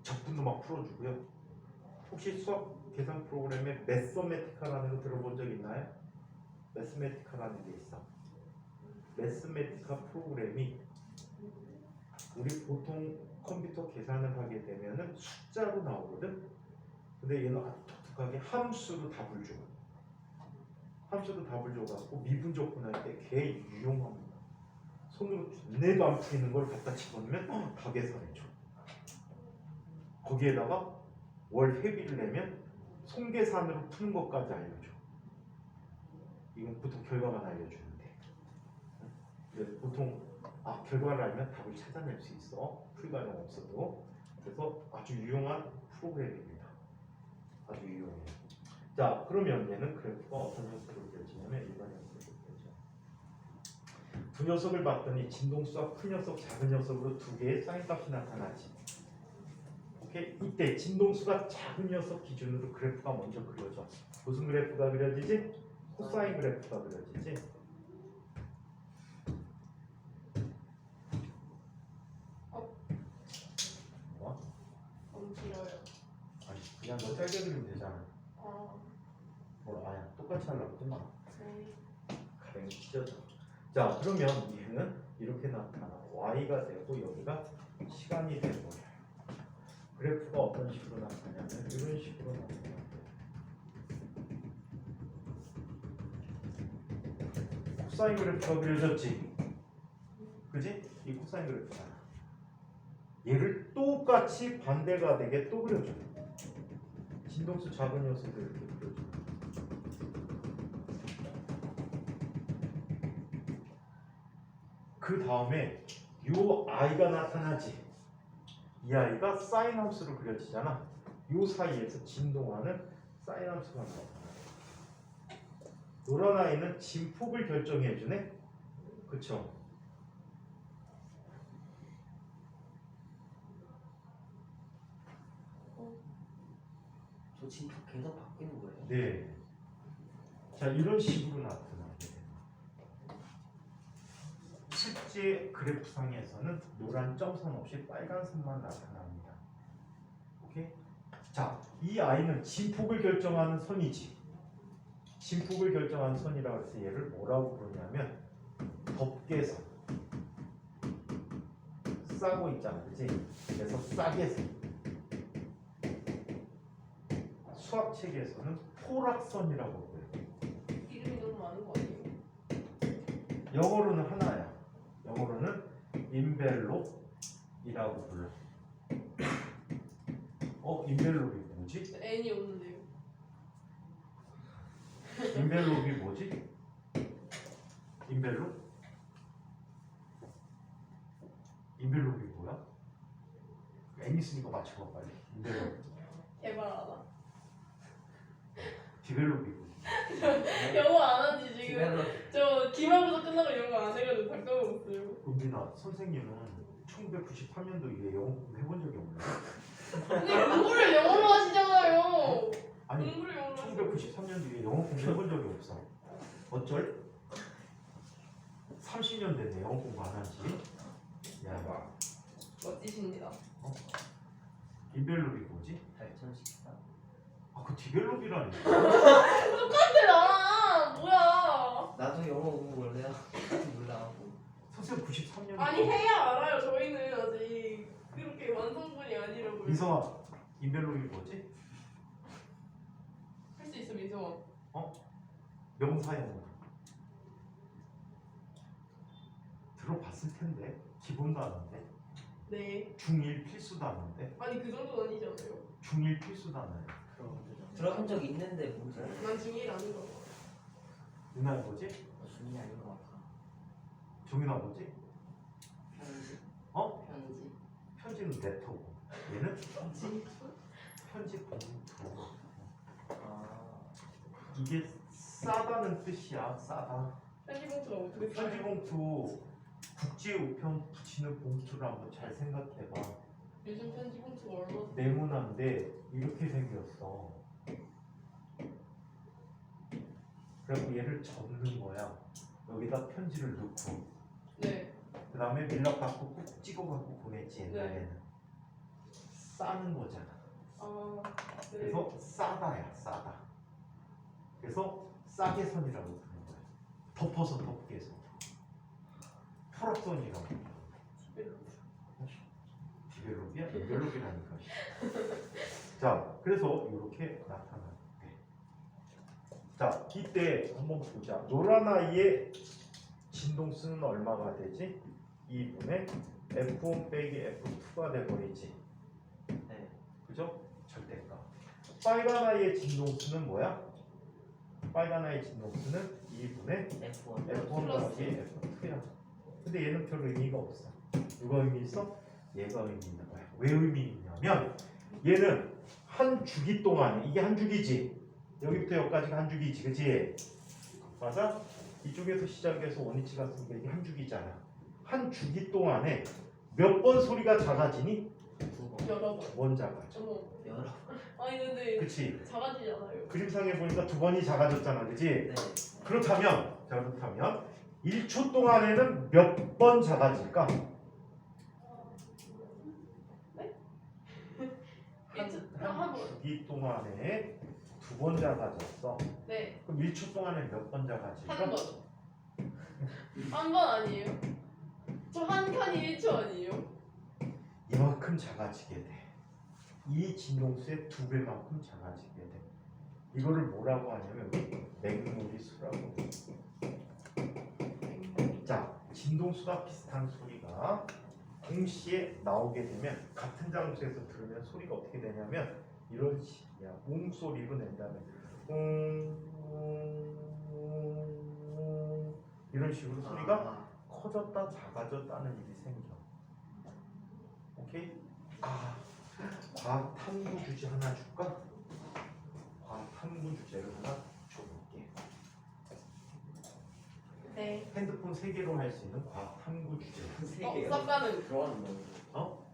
적분도 막 풀어주고요. 혹시 수학 계산 프로그램에 매서메티카라는 거 들어본 적 있나요? 매스메티카라는 게 있어. 매스메티카 프로그램이 우리 보통 컴퓨터 계산을 하게 되면은 숫자로 나오거든. 근데 얘는 아주 독특하게 함수로 답을 줘. 함수로 답을 줘갖고 미분적분할 때 개 유용합니다. 손으로 내도 안 풀리는 걸 갖다 집어넣으면 다 계산해줘. 거기에다가 월 회비를 내면 손계산으로 푸는 것까지 알려줘. 이건 보통 결과만 알려주는데 보통 결과를 알면 답을 찾아낼 수 있어. 풀과정 없어도. 그래서 아주 유용한 프로그램입니다. 아주 유용해요. 자 그러면 얘는 그래프가 어떤 형태로 그려지냐면 일반 형태로 그려져. 두 녀석을 봤더니 진동수와 큰 녀석, 작은 녀석으로 두 개의 사인값이 나타나지. 오케이? 이때 진동수가 작은 녀석 기준으로 그래프가 먼저 그려져. 무슨 그래프가 그려지지? 코사인 그래프가 그려지지. 너무 길어요. 아니 그냥 너 짧게 그리면 되잖아. 똑같이 하려고 하지 마. 네. 가랭이 찢어져. 자, 그러면 얘는 이렇게 나타나. y가 되고 여기가 시간이 되고. 그래프가 어떤 식으로 나타나냐면 이런 식으로 나타나. 코사인 그래프가 그려졌지. 그지? 이 코사인 그래프잖아. 얘를 똑같이 반대가 되게 또 그려줘. 진동수 작은 요소들 이렇게 그려줘. 그 다음에 요 i가 나타나지. 이 i가 사인 함수로 그려지잖아. 요 사이에서 진동하는 사인 함수가 나타나. 노란 아이는 진폭을 결정해주네. 그쵸? 저 진짜 계속 바뀌는 거예요? 네. 자, 이런 식으로 나타나게 돼요. 실제 그래프상에서는 노란 점선 없이 빨간 선만 나타납니다. 오케이? 자, 이 i는 진폭을 결정하는 선이지. 진폭을 결정하는 선이라고 해서 얘를 뭐라고 부르냐면 덮개선. 싸고 있잖아, 그치? 그래서 싸개선. 수학책에서는 포락선이라고 그래요. 이름이 너무 많은 거 아니에요? 영어로는 하나야. 영어로는 인벨롭이라고 불러. 인벨롭이 뭐지? N이 없는데요. 인벨롭이 뭐지? 인벨롭? 인벨롭이 뭐야? N 있으니까 맞춰봐 빨리. 인벨롭. 개발하다. 디벨롭이고. 영어 안 하지 지금. 디벨롭. 저 기말고사 끝나고 영어 안 해가지고 다 까먹었어요. 은빈아, 선생님은 1993년도 이후에 영어 공부 해본 적이 없나요? 근데 공부를 영어로 하시잖아요. 아니, 공부를 영어로 하시잖아요. 1993년 뒤에 영어 공부 해본 적이 없어. 어쩔? 30년 됐네 영어 공부 안 한지. 야, 멋지십니다. 인벨롭이 뭐지? 8014. 그 디벨롭이라니. 똑같아 나랑 뭐야. 나도 영어 공부 원래 몰라갖고. 선생님 93년. 아니 해야 알아요. 저희는 아직 그렇게 완성분이 아니라고요. 민성아, 인벨롭이 뭐지? 할 수 있어 민성아. 명사형. 들어봤을 텐데 기본도 아는데 네. 중1 필수도 아는데 아니 그 정도는 아니잖아요. 중1 필수도 아나요. 들어본 적 있는데 뭐지? 난 중1 아닌 거. 누나 뭐지? 중이 아닌 것 같아. 종인아 뭐지? 편지. 편지. 편지는 네트고 얘는 편지 봉투. 아. 이게 싸다는 뜻이야. 싸다. 편지 봉투가 어떻게 편지 봉투 국제 우편 붙이는 봉투를 한번 잘 생각해봐. 요즘 편지 봉투가 얼마? 네모난데 이렇게 생겼어. 그리고 얘를 접는 거야. 여기다 편지를 넣고 네. 그 다음에 밀랍 갖고 꾹 찍어갖고 보냈지 옛날에는. 싸는 거잖아. 아. 네. 그래서 싸다야 싸다. 그래서 싸개선이라고 부르는 거야. 덮어서 덮개선. 포락선이라고. 디벨롭이야? 디벨롭이라니까. 자, 그래서 이렇게 나타나요. 자, 이때 한번 보자. 노란 아이의 진동수는 얼마가 되지? 2분의 F1 빼기 F2가 돼버리지. 네. 그죠? 절대값. 빨간 아이의 진동수는 뭐야? 빨간 아이의 진동수는 2분의 F1. F1 더하기 F2야. 근데 얘는 별 의미가 없어. 누가 의미 있어? 얘가 의미 있는 거야. 왜 의미 있냐면 얘는 한 주기 동안에 이게 한 주기지. 여기부터 여기까지가 한 주기지, 그치? 맞아? 이쪽에서 시작해서 원위치 갔으니까 이게 한 주기잖아. 한 주기 동안에 몇 번 소리가 작아지니? 2번. 여러 번. 원 작아져. 어머. 여러. 아니 근데 그치? 작아지잖아요. 그림상에 보니까 두 번이 작아졌잖아, 그치? 네. 그렇다면 1초 동안에는 몇 번 작아질까? 한 번. 주기 동안에 두 두 번 작아졌어. 네. 그럼 1초 동안에 몇 번 작아질까? 한 번. 한 번 아니에요? 저 한 칸이 1초 아니에요? 이만큼 작아지게 돼. 이 진동수의 2배만큼 작아지게 돼. 이거를 뭐라고 하냐면 맥놀리 수라고. 자, 진동수가 비슷한 소리가 동시에 나오게 되면 같은 장소에서 들으면 소리가 어떻게 되냐면 이런 식이야. 웅소리로 낸다면 이런 식으로 소리가 커졌다 작아졌다는 일이 생겨. 오케이? 과학 탐구 주제 하나 줄까? 과학 탐구 주제를 하나 줘볼게. 네. 핸드폰 3개로 할 수 있는 과학 탐구 주제. 쌉가는. 어?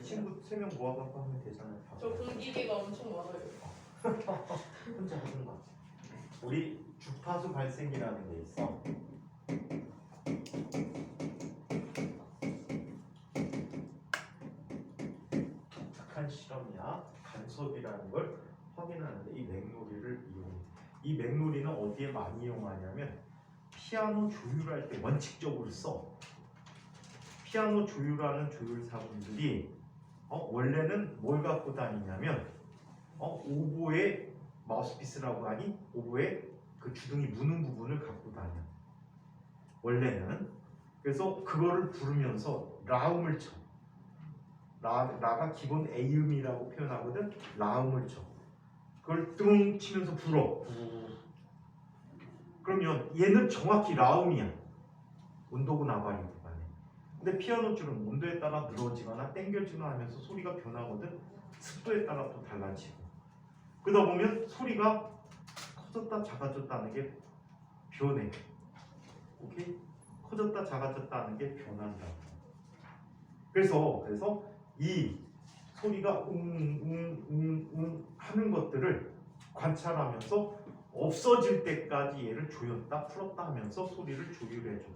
친구 3명 모아갖고 하면 되잖아요. 저 공기계가 엄청 많아요. 혼자 하는 거. 우리 주파수 발생이라는 게 있어. 독특한 실험이야. 간섭이라는 걸 확인하는데 이 맥놀리를 이용해. 이 맥놀리는 어디에 많이 이용하냐면 피아노 조율할 때 원칙적으로 써. 피아노 조율하는 조율사분들이 원래는 뭘 갖고 다니냐면 오보에 마우스피스라고 하니 오보에 그 주둥이 무는 부분을 갖고 다녀. 원래는. 그래서 그거를 부르면서 라음을 쳐. 라가 기본 A음이라고 표현하거든. 라음을 쳐. 그걸 뚱 치면서 불어. 그러면 얘는 정확히 라음이야. 온도고 나발이고 간에. 근데 피아노 줄은 온도에 따라 늘어지거나 땡겨지거나 하면서 소리가 변하거든. 습도에 따라 또 달라지고. 그러다 보면 소리가 커졌다 작아졌다는 게 변해. 오케이? 커졌다 작아졌다는 게 변한다. 그래서 이 소리가 웅 하는 것들을 관찰하면서 없어질 때까지 얘를 조였다 풀었다 하면서 소리를 조율해줘.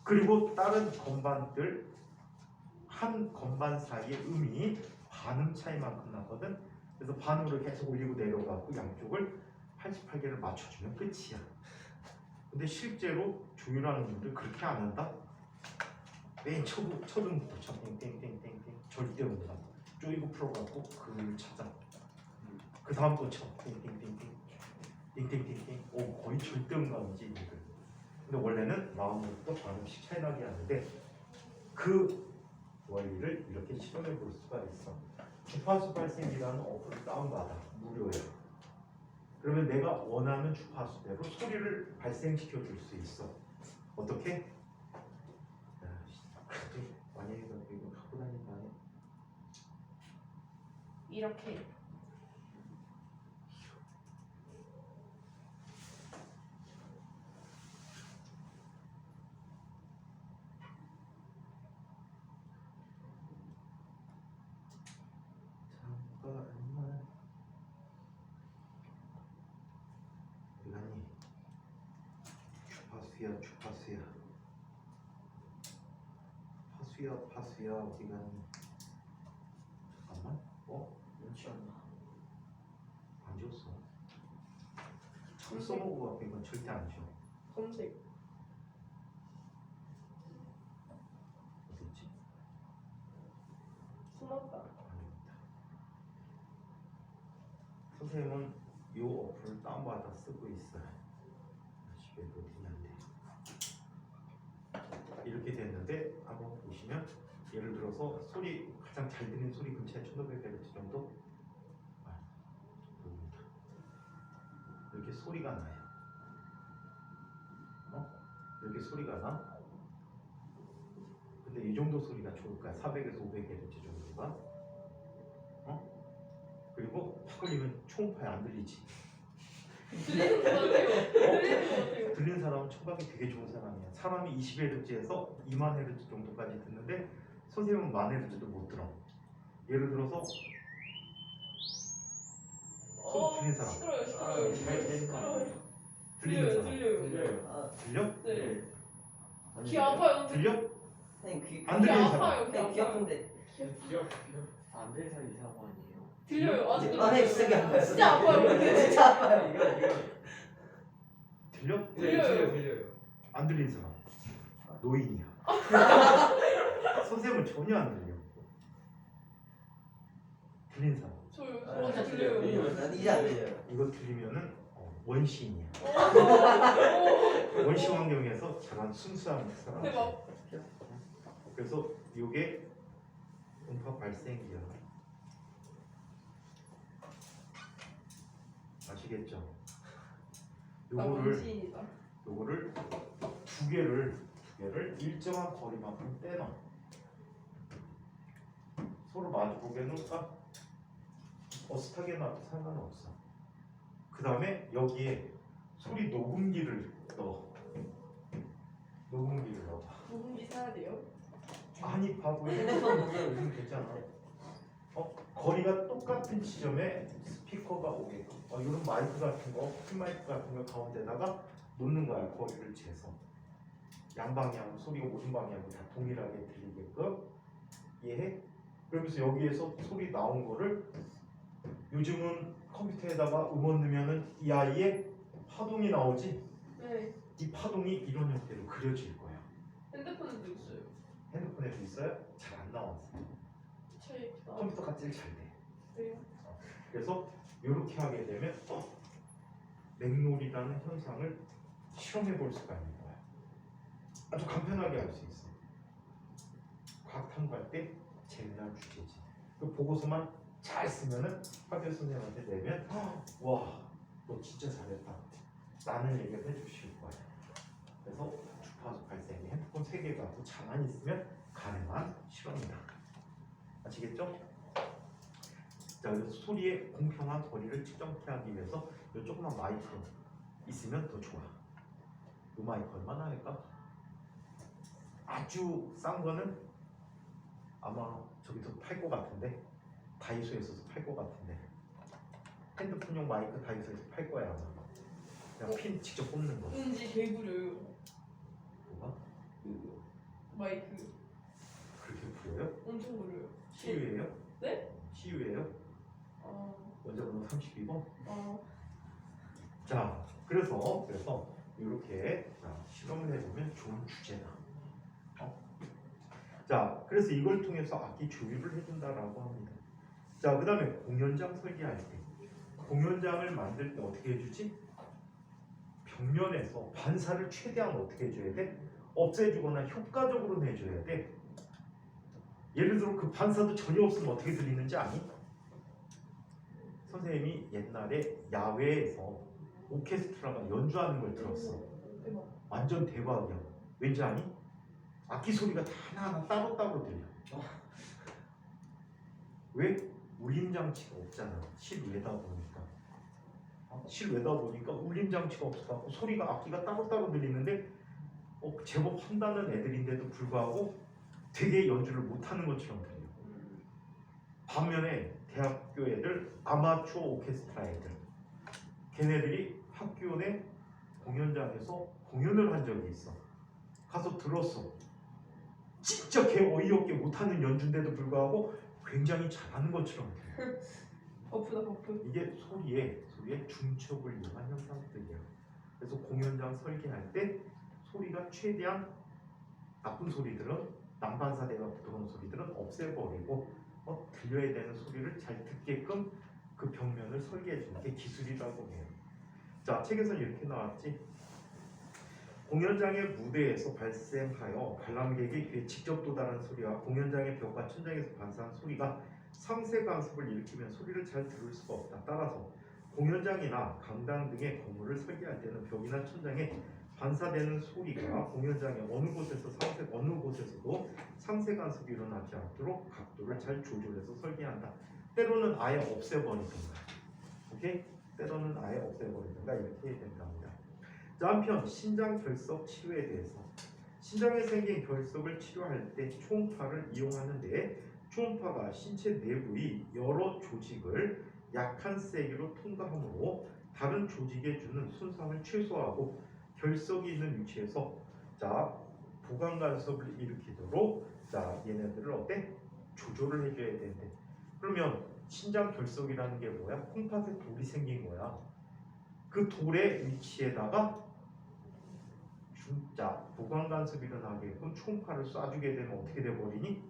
그리고 다른 건반들 한 건반 사이의 음이 반음 차이만큼 나거든. 그래서 반음으로 계속 올리고 내려가고 양쪽을 88개를 맞춰주면 끝이야. 근데 실제로 조율하는 분들 그렇게 안 한다? 맨 초등부터 쳐 땡땡땡땡땡 절대 못한다. 쪼이고 풀어갖고 그걸 찾아. 그 다음 또 쳐 땡땡땡땡 땡땡땡땡. 거의 절대 음감이지 이들. 근데 원래는 마음부터 반음씩 차이 나게 하는데 그 원리를 이렇게 실험해 볼 수가 있어. 주파수 발생이라는 어플을 다운받아. 무료야. 그러면 내가 원하는 주파수대로 소리를 발생시켜 줄 수 있어. 어떻게? 만약에 이거 갖고 다니는 아니야? 이렇게. 잠깐만. 이거니 주파수야. 파수야 어디가? 잠깐만. 눈치 없나? 안 지웠어. 잘 써보고 갖고 이건 절대 안 지워. 검색. 어딨지? 숨었다. 아닙니다. 선생님은 이 어플을 다운받아 쓰고 있어요. 집에 로딩이 안 돼. 이렇게 됐는데 한번 보시면 예를 들어서 소리 가장 잘 들리는 소리 근처에 1500Hz 정도 보입니다. 이렇게 소리가 나요. 이렇게 소리가 나. 근데 이 정도 소리가 좋을까요? 400에서 500Hz 정도가. 그리고 팍 걸리면 초음파에 안 들리지. 들리는 것 같아요. 들리는 사람은 청각이 되게 좋은 사람이야. 사람이 20Hz에서 2만 Hz 정도까지 듣는데 선생님은 10,000Hz도 못 들어. 예를 들어서 들리는 사람. 시끄러워요. 시끄러워요. 들리는 사람. 들려요. 들려? 네. 귀 아파요. 들려? 선생님 귀 안 들리는 사람. 아파요. 귀 아픈데. 기억 안 되는 사람 이상한 거 아니에요? 들려요. 아직도 아, 네, 진짜 들려요. 아파요. 진짜 아파요. 근데. 진짜 아파요. 들려? 들려요. 안 들린 사람 노인이야. 선생님은 전혀 안 들려. 들린 사람 저 들려요. 난 이제 안 들려요. 이거 들리면은 원시인이야. 오. 원시 환경에서 자란 순수한 사람. 대박. 그래서 이게 음파 발생기야. 아시겠죠? 나 요거를 원시인이다. 요거를 두 개를 일정한 거리만큼 떼놔. 서로 마주보게 놓을까? 어슷하게 놔도 상관없어. 그 다음에 여기에 소리 녹음기를 넣어. 녹음기를 넣어. 녹음기 사야 돼요? 아니 바보, 핸드폰 녹음. 요즘 되잖아. 거리가 똑같은 지점에 스피커가 오게끔. 이런 마이크 같은 거, 핀 마이크 같은 거 가운데다가 놓는 거야. 거리를 재서 양방향 소리가 모든 방향으로 다 동일하게 들리게끔. 이해해? 그러면서 여기에서 소리 나온 거를 요즘은 컴퓨터에다가 음원 넣으면은 이 아이의 파동이 나오지. 네. 이 파동이 이런 형태로 그려질 거야. 핸드폰에도 있어요. 핸드폰에도 있어요? 잘 안 나왔어. 차이 나. 컴퓨터가 제일 잘 돼. 그래요? 그래서 이렇게 하게 되면 맥놀이라는 현상을 실험해 볼 수가 있는 거야. 아주 간편하게 할 수 있어. 과학 탐구할 때 재미난 주제지. 그 보고서만 잘 쓰면은 학교 선생님한테 내면 와, 너 진짜 잘했다 라는 얘기를 해주실 거야. 그래서 주파수 발생이 핸드폰 3개가 또 장난이 있으면 가능한 실험이다. 아시겠죠? 자, 그래서 소리의 공평한 거리를 측정케 하기 위해서 이 조그만 마이크 있으면 더 좋아. 이 마이크 얼마나 할까? 아주 싼 거는 아마 저기서 팔 것 같은데, 다이소에서도 팔 것 같은데, 핸드폰용 마이크 다이소에서 팔 거야 아마. 그냥 핀 직접 꼽는 거. 은지 개구려요. 뭐가? 마이크 그렇게 부려요? 엄청 구려요. CU예요? 네? CU예요? 아. 원자번호 32번? 아. 자, 그래서 이렇게 실험을 해보면 좋은 주제다. 자, 그래서 이걸 통해서 악기 조율을 해준다라고 합니다. 자, 그 다음에 공연장 설계할 때, 공연장을 만들 때 어떻게 해주지? 벽면에서 반사를 최대한 어떻게 해줘야 돼? 없애주거나 효과적으로 내줘야 돼. 예를 들어 그 반사도 전혀 없으면 어떻게 들리는지 아니? 선생님이 옛날에 야외에서 오케스트라가 연주하는 걸 들었어. 대박. 완전 대박이야. 왠지 아니? 악기 소리가 다 하나하나 따로따로 들려. 왜? 울림 장치가 없잖아. 실외다 보니까. 실외다 보니까 울림 장치가 없어서 소리가 악기가 따로따로 들리는데 제법 한다는 애들인데도 불구하고 되게 연주를 못하는 것처럼 들려. 반면에 대학교 애들, 아마추어 오케스트라 애들, 걔네들이 학교 내 공연장에서 공연을 한 적이 있어. 가서 들었어. 진짜 걔 어이없게 못하는 연주인데도 불구하고 굉장히 잘하는 것처럼 들려. 버프다 버프. 이게 소리의 중첩을 이용한 현상들이야. 그래서 공연장 설계할 때 소리가 최대한 나쁜 소리들은, 난반사대가 들어온 소리들은 없애버리고 들려야 되는 소리를 잘 듣게끔 그 벽면을 설계해 주는 게 기술이라고 해요. 자, 책에서는 이렇게 나왔지. 공연장의 무대에서 발생하여 관람객의 귀에 직접 도달한 소리와 공연장의 벽과 천장에서 반사한 소리가 상세 간섭을 일으키면 소리를 잘 들을 수가 없다. 따라서 공연장이나 강당 등의 건물을 설계할 때는 벽이나 천장에 반사되는 소리가 공연장의 어느 곳에서도 상세 간섭이 일어나지 않도록 각도를 잘 조절해서 설계한다. 때로는 아예 없애버리든가, 오케이? 때로는 아예 없애버리든가 이렇게 해야 된답니다. 자, 한편 신장 결석 치료에 대해서, 신장에 생긴 결석을 치료할 때 초음파를 이용하는데, 초음파가 신체 내부의 여러 조직을 약한 세기로 통과하므로 다른 조직에 주는 손상을 최소화하고 결석이 있는 위치에서 보강 간섭을 일으키도록 얘네들을 조절을 해줘야 되는데, 그러면 신장 결석이라는 게 뭐야? 콩팥에 돌이 생긴 거야. 그 돌의 위치에다가 진짜 보강 간섭이 일어나게끔 초음파를 쏴주게 되면 어떻게 돼 버리니?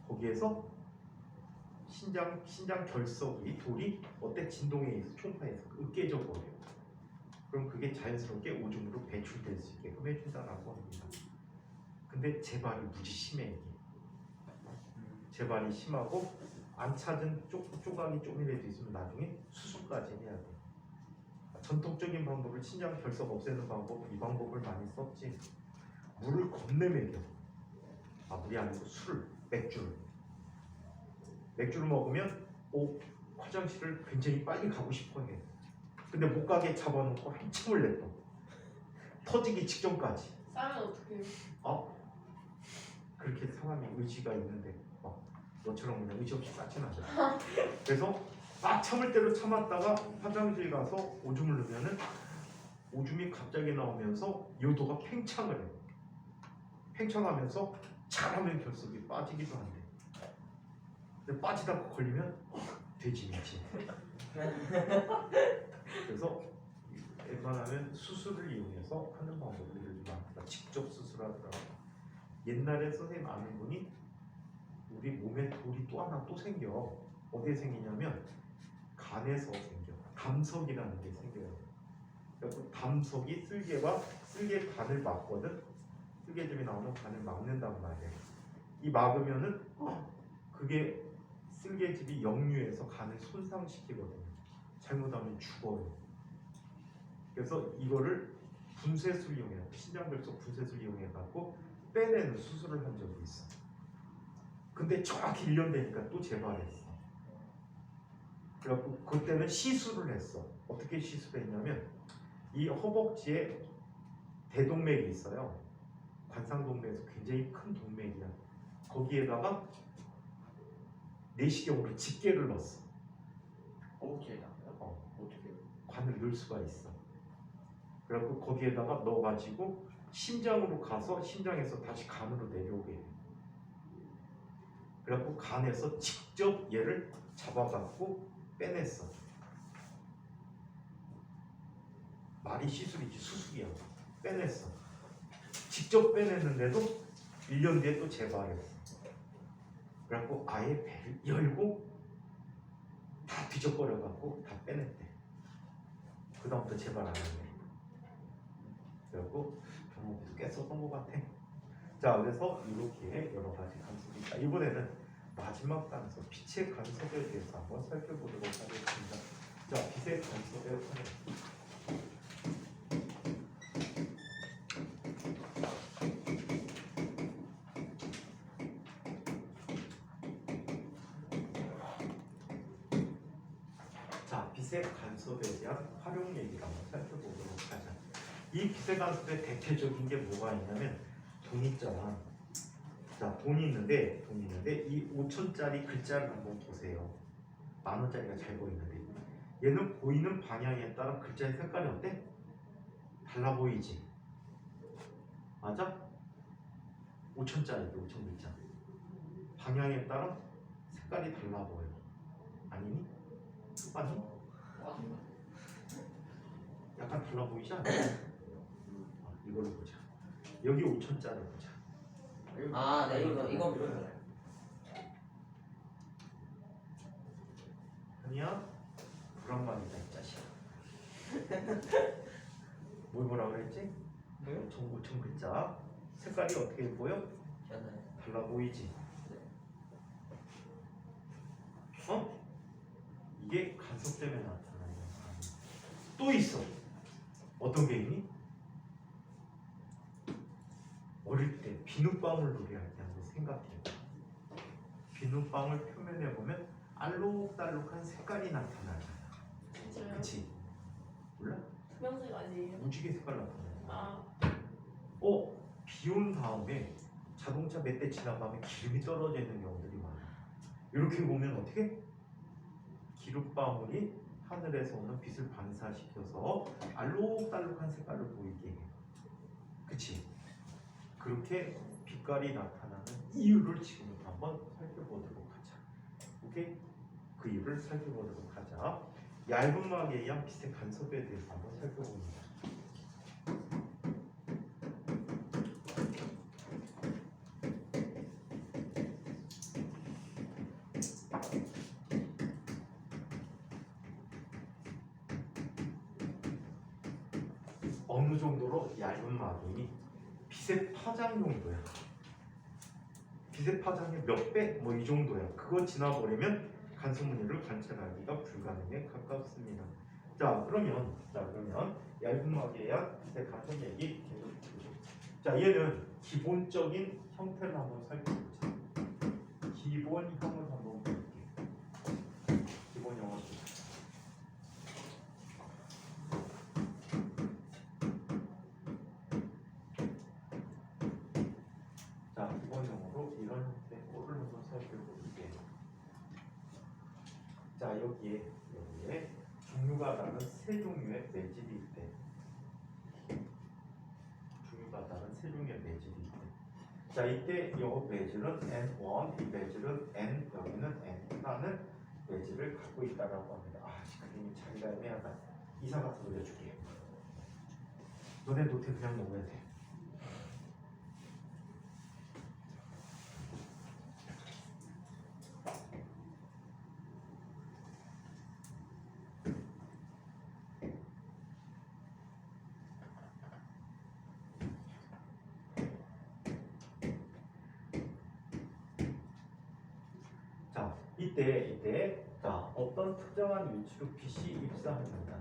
거기에서 신장 결석이 돌이 어때? 진동에 의해서 초음파에서 으깨져 버려요. 그럼 그게 자연스럽게 오줌으로 배출될 수 있게끔 해준다라고 합니다. 근데 재발이 무지 심해 이게. 재발이 심하고 안 찾은 조각이 좀이라도 있으면 나중에 수술까지 해야 돼. 전통적인 방법을 신장 결석 없애는 방법, 이 방법을 많이 썼지. 물을 겁내 먹여. 물이 아니고 술을, 맥주를 먹으면 화장실을 굉장히 빨리 가고 싶어 해. 근데 못 가게 잡아놓고 한참을 냈어. 터지기 직전까지. 싸면 어떡해요? 그렇게 사람이 의지가 있는데 너처럼 그냥 의지 없이 싸진 않아. 그래서 막 참을 대로 참았다가 화장실 가서 오줌을 넣으면은 오줌이 갑자기 나오면서 요도가 팽창을 해. 팽창하면서 잘하면 결석이 빠지기도 한대. 근데 빠지다가 걸리면 돼지미지. 그래서 웬만하면 수술을 이용해서 하는 방법들이 많다. 직접 수술하더라고. 옛날에 선생님 아는 분이 우리 몸에 돌이 또 하나 또 생겨. 어디에 생기냐면 간에서 생겨. 담석이라는 게 생겨요. 그래서 담석이 쓸개 간을 막거든. 쓸개점이 나오면 간을 막는단 말이야. 이 막으면은 그게 쓸개즙이 역류해서 간을 손상시키거든요. 잘못하면 죽어요. 그래서 이거를 분쇄술 이용해, 신장결석 분쇄술 이용해 갖고 빼내는 수술을 한 적이 있어. 근데 정확히 1년 되니까 또 재발했어. 그래갖고 그때는 시술을 했어. 어떻게 시술했냐면 이 허벅지에 대동맥이 있어요. 관상동맥에서 굉장히 큰 동맥이야. 거기에다가 내시경으로 집게를 넣었어. 허벅지에다가요? 어떻게 해요? 관을 넣을 수가 있어. 그래갖고 거기에다가 넣어가지고 심장으로 가서 심장에서 다시 간으로 내려오게 해. 그래갖고 간에서 직접 얘를 잡아갖고 빼냈어. 말이 시술이지 수술이야. 빼냈어. 직접 빼냈는데도 1년 뒤에 또 재발했어. 그래갖고 아예 배를 열고 다 뒤적거려갖고 다 빼냈대. 그 다음부터 재발 안 하네. 그래갖고 경험도 꽤 썼던 것 같아. 자, 그래서 이렇게 여러 가지 간섭이 있다. 이번에는 마지막 간섭, 빛의 간섭에 대해서 한번 살펴보도록 하겠습니다. 자, 빛의 간섭의 활용. 자, 빛의 간섭에 대한 활용 얘기를 한번 살펴보도록 하자. 이 빛의 간섭의 대표적인 게 뭐가 있냐면 돈 있잖아. 자, 돈이 있는데 이 5천짜리 글자를 한번 보세요. 10,000원짜리가 잘 보이는데 얘는 보이는 방향에 따라 글자의 색깔이 어때? 달라 보이지? 맞아? 5천짜리도 5천 글자 방향에 따라 색깔이 달라 보여. 아니니? 아니? 약간 달라 보이지 않아? 이걸로 보자. 여기 5천짜리 보자. 네, 이거 보여요. 아니야? 불안감이다 이 자식아. 뭘 보라 그랬지? 5천 글자 색깔이 어떻게 보여? 달라 보이지? 이게 간섭 때문에 나타나는 거야. 또 있어. 어떤 게 있니? 어릴 때 비눗방울 놀이 할 때 한번 생각해. 비눗방울 표면에 보면 알록달록한 색깔이 나타나잖아. 진짜요? 그치? 몰라? 투명색 아니에요? 무지개 색깔 나타나잖아. 아, 비 온 다음에 자동차 몇 대 지나가면 기름이 떨어져 있는 경우들이 많아. 이렇게 보면 어떻게? 기름방울이 하늘에서 오는 빛을 반사시켜서 알록달록한 색깔을 보이게 해. 그치? 그렇게 빛깔이 나타나는 이유를 지금부터 한번 살펴보도록 하자. 오케이? 그 이유를 살펴보도록 하자. 얇은 막에 의한 빛의 간섭에 대해서 한번 살펴봅니다. 어느 정도로 얇은 막이 빛의 파장 정도야. 빛의 파장의 몇 배? 뭐 이 정도야. 그거 지나버리면 간섭 무늬를 관찰하기가 불가능에 가깝습니다. 자 그러면 얇은 막에 의한 빛의 간섭 얘기 계속 보죠. 자 얘는 기본적인 형태를 한번 살펴보자. 기본형을 한번 볼게요. 기본형을 자, 기본적으로 이런 형태의 꼴을 한번 살펴볼게요. 자, 여기에 종류가 다른 세 종류의 매질이 있대. 종류가 다른 세 종류의 매질이 있대. 자, 이때 이 매질은 N1, 이 매질은 N, 여기는 N라는 매질을 갖고 있다라고 합니다. 아, 그림이 자기가 애매하다. 이상하게 그려줄게. 너네 노트 그냥 넣으면 돼. 이때 자 어떤 특정한 위치로 빛이 입사합니다.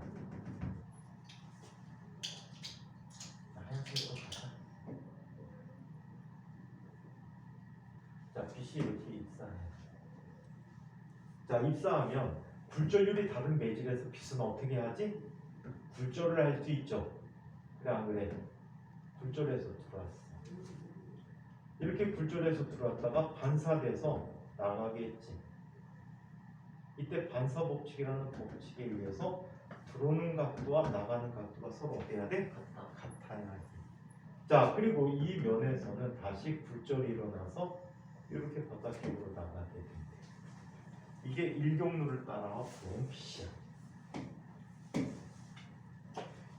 하얀색으로 가자. 자 빛이 이렇게 입사해. 자 입사하면 굴절율이 다른 매질에서 빛은 어떻게 하지? 굴절을 할 수 있죠. 그래 안 그래? 굴절해서 들어왔어. 이렇게 굴절해서 들어왔다가 반사돼서 나가겠지. 이때 반사법칙이라는 법칙에 의해서 들어오는 각도와 나가는 각도가 서로 어때야 돼? 같아야 돼. 자 그리고 이 면에서는 다시 굴절이 일어나서 이렇게 바깥쪽으로 나가게 된대. 이게 일경로를 따라 들어온 빛이야.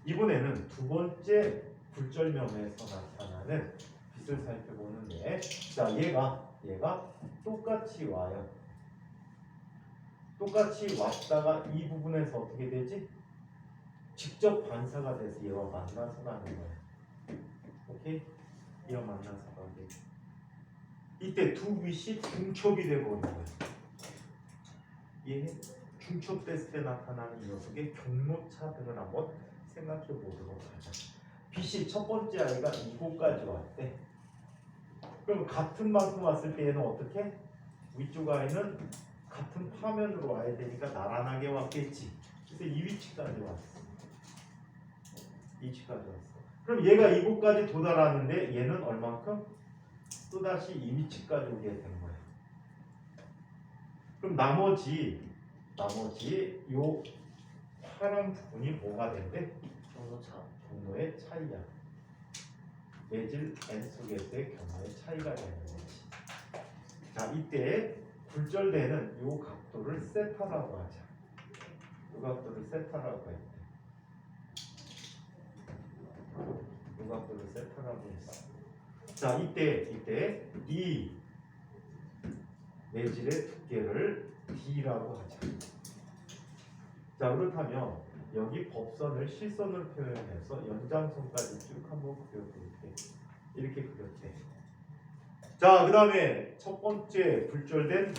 이번에는 두 번째 굴절면에서 나타나는 빛을 살펴보는데, 자 얘가 똑같이 와요. 똑같이 왔다가 이 부분에서 어떻게 되지? 직접 반사가 돼서 얘와 만나서 나는 거야. 오케이? 얘와 만나서 가게. 이때 두 빛이 중첩이 되고 오는 거야. 얘 중첩됐을 때 나타나는 이 녀석의 경로차 등을 한번 생각해 보도록 하자. 빛이 첫 번째 아이가 이곳까지 왔대. 그럼 같은 만큼 왔을 때 얘는 어떻게? 위쪽 아이는 같은 파면으로 와야 되니까 나란하게 왔겠지. 그래서 이 위치까지 왔어. 이 위치까지 왔어. 그럼 얘가 이곳까지 도달하는데 얘는 얼만큼? 또다시 이 위치까지 오게 된 거야. 그럼 나머지 요 파란 부분이 뭐가 된대? 경로의 차이야. 매질 N 속에서의 경로의 차이가 되는 거지. 자, 이때 굴절되는 요 각도를 세타라고 하자. 요 각도를 세타라고 해. 요 각도를 세타라고 했어. 자, 이때 이 매질의 두께를 D라고 하자. 자, 그렇다면 여기 법선을 실선으로 표현해서 연장선까지 쭉 한번 그려볼게. 이렇게 그렸대. 자, 그 다음에 첫 번째 굴절된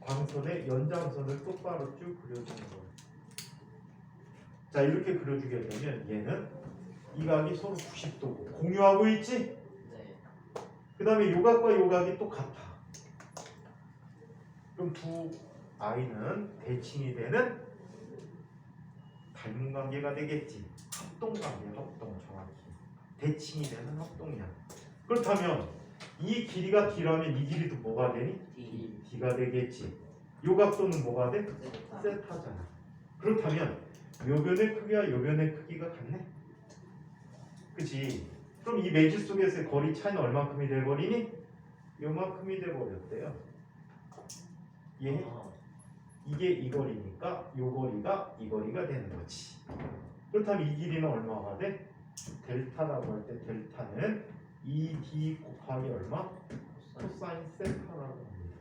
광선의 연장선을 똑바로 쭉 그려주는 거예요. 자, 이렇게 그려주게 되면 얘는 이 각이 서로 90도고 공유하고 있지? 네. 그 다음에 요 각과 요 각이 또 같아. 그럼 두 아이는 대칭이 되는 닮은 관계가 되겠지. 합동관계, 합동 정확히. 대칭이 되는 합동이야. 그렇다면 이 길이가 D라면 이 길이도 뭐가 되니? D가 되겠지. 요 각도는 뭐가 돼? 세타잖아. 그렇다면 요 변의 크기와 요 변의 크기가 같네? 그치? 그럼 이 매질 속에서의 거리 차이는 얼만큼이 돼버리니? 요만큼이 돼버렸대요. 이해해? 이게 이 거리니까 요 거리가 이 거리가 되는 거지. 그렇다면 이 길이는 얼마가 돼? 델타라고 할 때 델타는 2d 곱하기 얼마? 코사인 세타라고 합니다.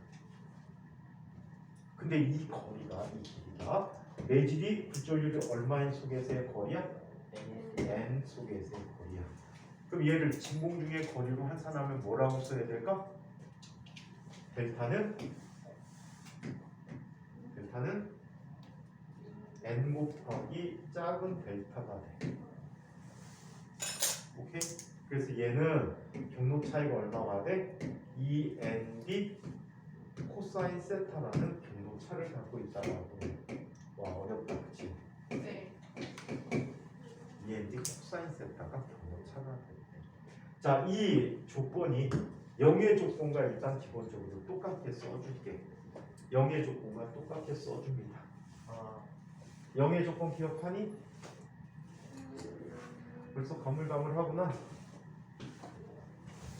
근데 이 거리가 이 길이가 내질이 굴절률이 얼마인 속에서의 거리야? n 속에서의 거리야. 그럼 얘를 진공 중의 거리로 환산하면 뭐라고 써야 될까? 델타는 n 곱하기 작은 델타가 돼. 오케이? 그래서 얘는 경로 차이가 얼마가 돼? 2nd 코사인 세타라는 경로 차를 갖고 있다라고. 와 어렵다 그치? 네. 2nd 코사인 세타가 경로 차가 돼. 자, 이 조건이 0의 조건과 일단 기본적으로 똑같게 써줄게. 0의 조건과 똑같게 써줍니다. 0의 조건 기억하니? 벌써 가물가물하구나.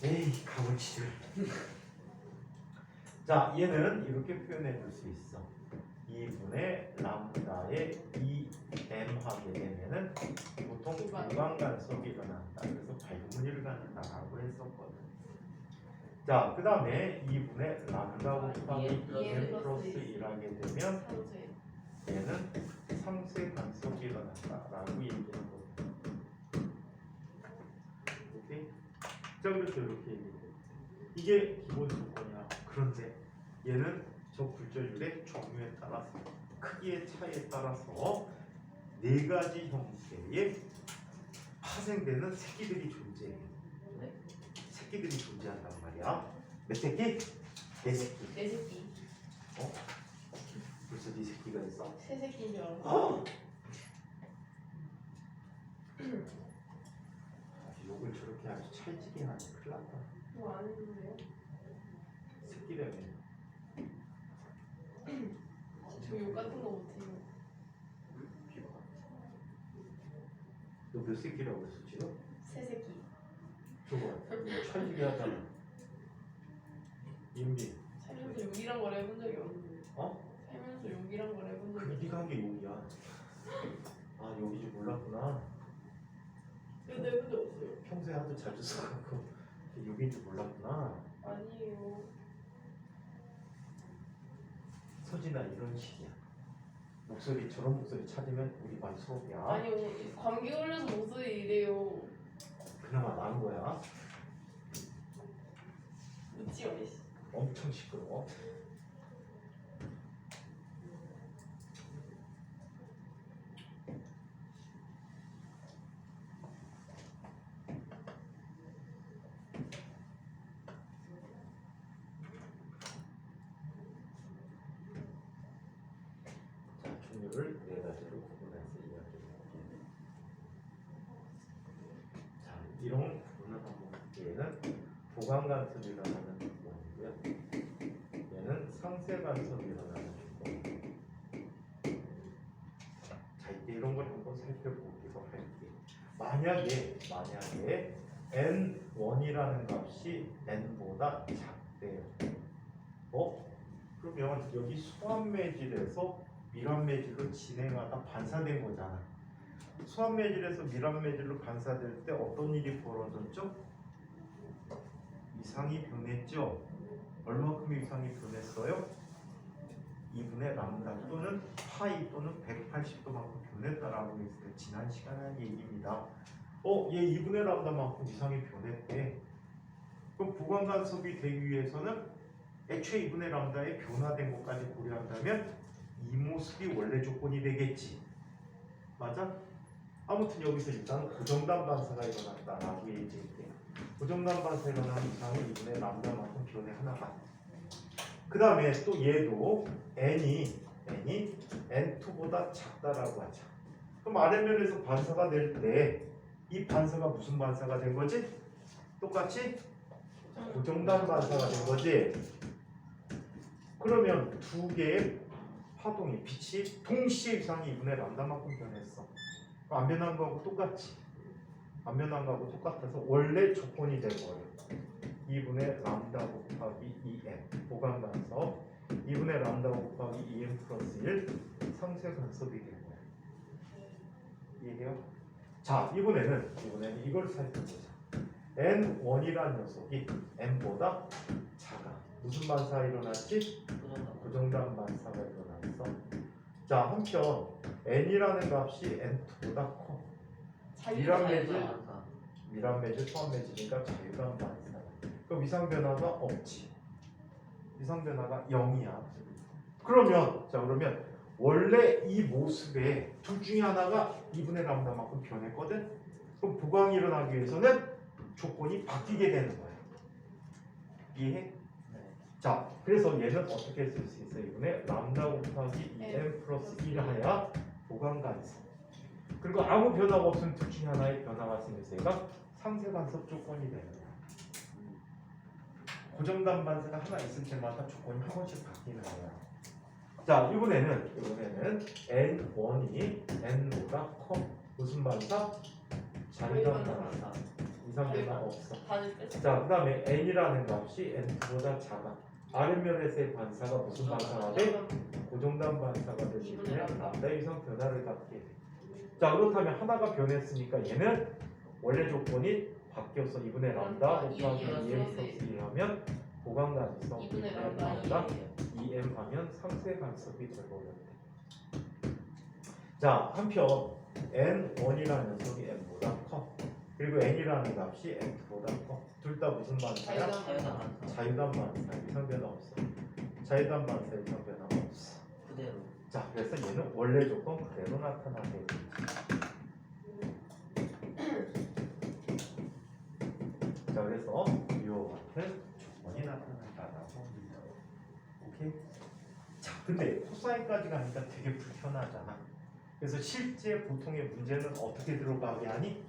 에이 가물치들. 자, 얘는 이렇게 표현해 볼 수 있어. 2분의 람다의 2m 하게 되면은 보통 부관 간섭이 일어난다. 그래서 발분율을 갖는다라고 했었거든. 자, 그 다음에 2분의 람다 곱하기 2m 플러스 1하게 되면 상세. 얘는 상쇄 간섭이 일어난다라고 얘기하는 거거든. 오케이? 자, 그래서 이렇게 얘기해. 이게 기본 조건이야. 그런데 얘는 저 굴절률의 종류에 따라서 크기의 차이에 따라서 네 가지 형태의 파생되는 새끼들이 존재해. 네? 새끼들이 존재한단 말이야. 몇 새끼? 네 새끼. 내 새끼. 어? 벌써 네 새끼가 있어? 새 새끼인 줄 알았어. 욕을 저렇게 아주 찰지게 하니 큰일 났다. 뭐 안 했는데요? 새끼라며. 저 욕 같은 거 못해요. 너 몇 새끼라고 했어 지금? 새 새끼. 저거 찰지게 하잖아. 임비. 살면서 욕이란 걸 해본 적이 없는데. 어? 살면서 욕이란 걸 해본 적이 그 없는데. 네가 한 게 욕이야. 아 욕인지 몰랐구나. 근데 해본 적 없어요. 평소에 하도 자주 써갖고 욕인지 몰랐구나. 아니에요. 서진아 이런 식이야. 목소리 저런 목소리 찾으면 우리 반 수업이야. 아니 오늘 감기 걸려서 목소리 이래요. 그나마 나은 거야. 묻지 마 씨. 엄청 시끄러워. 자, 종류를 네 가지로 구분해서 이야기해볼게요. 자, 이런 구분을 한번 얘는 보강 간섭이 일어나는 조건이고요. 얘는 상쇄 간섭이 일어나는 조건. 자, 이때 이런 걸 한번 살펴보기로 할게요. 만약에 n1이라는 값이 n보다 작대요. 그러면 여기 수압매질에서 밀환매질로 진행하다 반사된 거잖아. 수압매질에서 밀환매질로 반사될 때 어떤 일이 벌어졌죠? 이상이 변했죠? 얼마큼 이상이 변했어요? 2분의 람다 또는 파이 또는 180도만큼 변했다라고 했어요. 지난 시간에 한 얘기입니다. 얘 2분의 람다만큼 이상이 변했대. 그럼 보강 간섭이 되기 위해서는 애초에 2분의 람다의 변화된 것까지 고려한다면 이 모습이 원래 조건이 되겠지. 맞아? 아무튼 여기서 일단 고정단 반사가 일어났다라고 얘기할게요. 고정단 반사 일어나는 이상은 2분의 람다만큼 변해 하나가. 그 다음에 또 얘도 n이 n2보다 작다라고 하자. 그럼 아래면에서 반사가 될 때 이 반사가 무슨 반사가 된 거지? 똑같이 고정단 반사가 된 거지. 그러면 두 개의 파동이 빛이 동시에 이상이 2분의 람다만큼 변했어. 안 변한 거하고 똑같지. 안 변한 거하고 똑같아서 원래 조건이 된 거예요. 2분의 람다 곱하기 2n 보강 간섭 2분의 람다 곱하기 2n 플러스 1 상세 간섭이 되는 거예요. 이해해요? 자, 이번에는 이걸 살펴보자. n1이라는 녀석이 n보다 작아. 무슨 반사가 일어났지? 고정단 반사가 일어났어. 자, 한편 n이라는 값이 n2보다 커. 미란 매질, 미란 매질, 소환 매질이니까 자유단 반사야. 그럼 이상 변화가 없지. 이상 변화가 0이야. 그러면 원래 이 모습에 둘 중에 하나가 2분의 람다만큼 변했거든. 그럼 부광이 일어나기 위해서는 조건이 바뀌게 되는 거야. 이해해? 네. 자, 그래서 얘는 어떻게 쓸 수 있어? 2분의 람다 곱하기 2n 플러스 1을 하야 보강 간섭. 그리고 아무 변화가 없으면 둘 중에 하나의 변화가 생겨서 얘가 상세 간섭 조건이 되는 거야. 고정단 반사가 하나 있을 때마다 조건이 한 번씩 바뀌는 거야. 자, 이번에는 n1이 n보다 커. 무슨 반사? 자유단 반사. 이상 변화 없어. 다들 뺐어. 자, 그 다음에 n이라는 값이 n보다 작아. 아랫면에서의 반사가 무슨 반사가 돼? 고정단 반사가 되기 때문에 람다 이상 변화를 갖게 돼. 자, 그렇다면 하나가 변했으니까 얘는 원래 조건이 바뀌었어. 2분의 람다 곱하기 2m 플러스 1 하면 보강 간섭 2분의 람다 2m 하면 상세 간섭이 되버렸대. 자, 한편 n1이라는 녀석이 n보다 커. 그리고 n이라는 값이 n보다 커. 둘 다 무슨 반사야? 자유단 반사. 이상 변화 없어. 자유단 반사 이상 변화 없어. 그대로. 자, 그래서 얘는 원래 조건 그대로 나타나게 돼. 자, 그래서 이와 같은 조건이 나타난다라고 합니다. 오케이? 자, 근데 코사인까지 가니까 되게 불편하잖아. 그래서 실제 보통의 문제는 어떻게 들어가게 하니?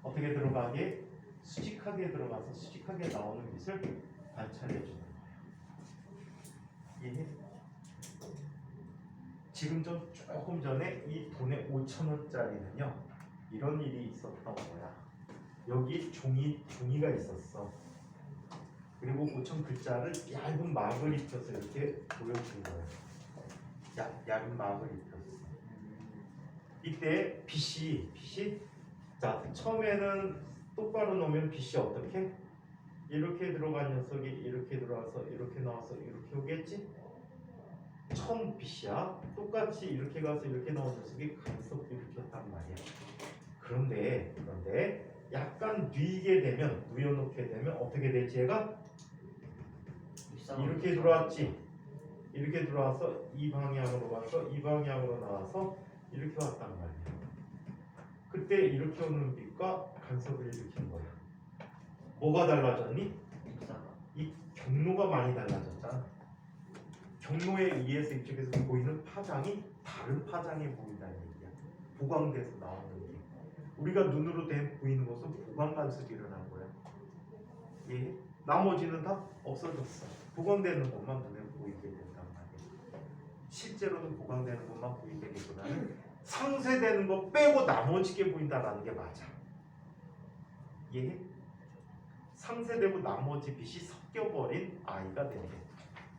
어떻게 들어가게? 수직하게 들어가서 수직하게 나오는 빛을 관찰해 주는 거예요. 이해해? 지금 조금 전에 이 돈의 5,000원짜리는요 이런 일이 있었던 거야. 여기 종이가 있었어. 그리고 5,000 글자를 얇은 막을 입혀서 이렇게 보여준 거야. 얇은 막을 입혔어. 이때 빛이 자, 처음에는 똑바로 놓으면 빛이 어떻게? 이렇게 들어간 녀석이 이렇게 들어와서 이렇게 나와서 이렇게 오겠지? 처음 빛이야. 똑같이 이렇게 가서 이렇게 나온 녀석이 간섭 이렇게 했단 말이야. 그런데 약간 뉘게 되면, 누워놓게 되면 어떻게 되지? 얘가 이렇게 들어왔지. 이렇게 들어와서 이 방향으로 가서 이 방향으로 나와서 이렇게 왔단 말이야. 그때 이렇게 오는 빛과 간섭을 일으킨 거야. 뭐가 달라졌니? 이 경로가 많이 달라졌잖아. 경로에 의해서 이쪽에서 보이는 파장이 다른 파장에 보인다는 얘기야. 보강돼서 나오는 게. 우리가 눈으로 보이는 것은 보강 간섭이 일어난 거야. 예? 나머지는 다 없어졌어. 보강되는 것만 눈에 보이게 된단 말이야. 실제로는 보강되는 것만 보이게 되기보다는 상쇄되는 거 빼고 나머지게 보인다라는 게 맞아. 예? 상쇄되고 나머지 빛이 섞여버린 아이가 되는 거야.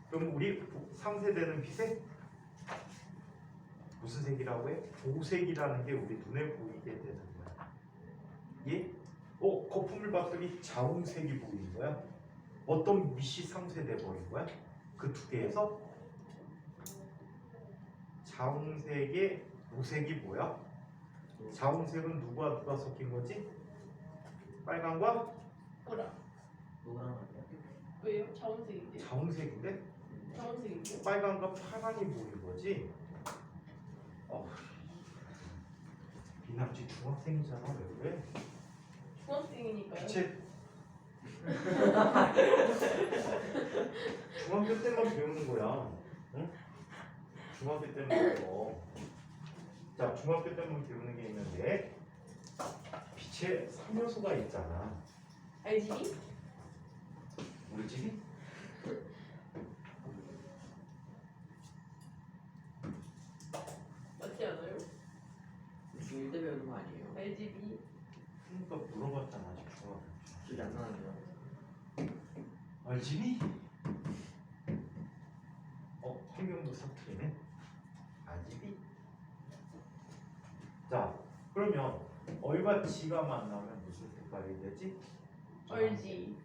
그럼 우리 상쇄되는 빛에 무슨 색이라고 해? 보색이라는 게 우리 눈에 보이게 되는 거야. 예? 거품을 봤더니 자웅색이 보이는 거야. 어떤 빛이 상쇄돼 버린 거야. 그 두 개에서 자웅색의 보색이 뭐야? 자웅색은 누가 섞인 거지? 빨강과 보라. 노랑 아니야? 왜요? 자원색인데. 자웅색인데 자원색인데. 빨강과 파랑이 보이는 거지. 이남지 중학생이잖아. 왜 그래? 중학생이니까요. 빛에 중학교 때만 배우는 거야. 응? 중학교 때만 배워. 자, 중학교 때만 배우는 게 있는데 빛의 3요소가 있잖아. RGB? 우리 집이? 맞지 않아요? 중1 때 배우는 거 아니에요? RGB. 그러니까 물어봤잖아. 아직 중학교. 기억이 안 나는데요. RGB? 방향도 섞이네. RGB. 자, 그러면 얼과 지가 만나면 무슨 색깔이 되지? 얼지.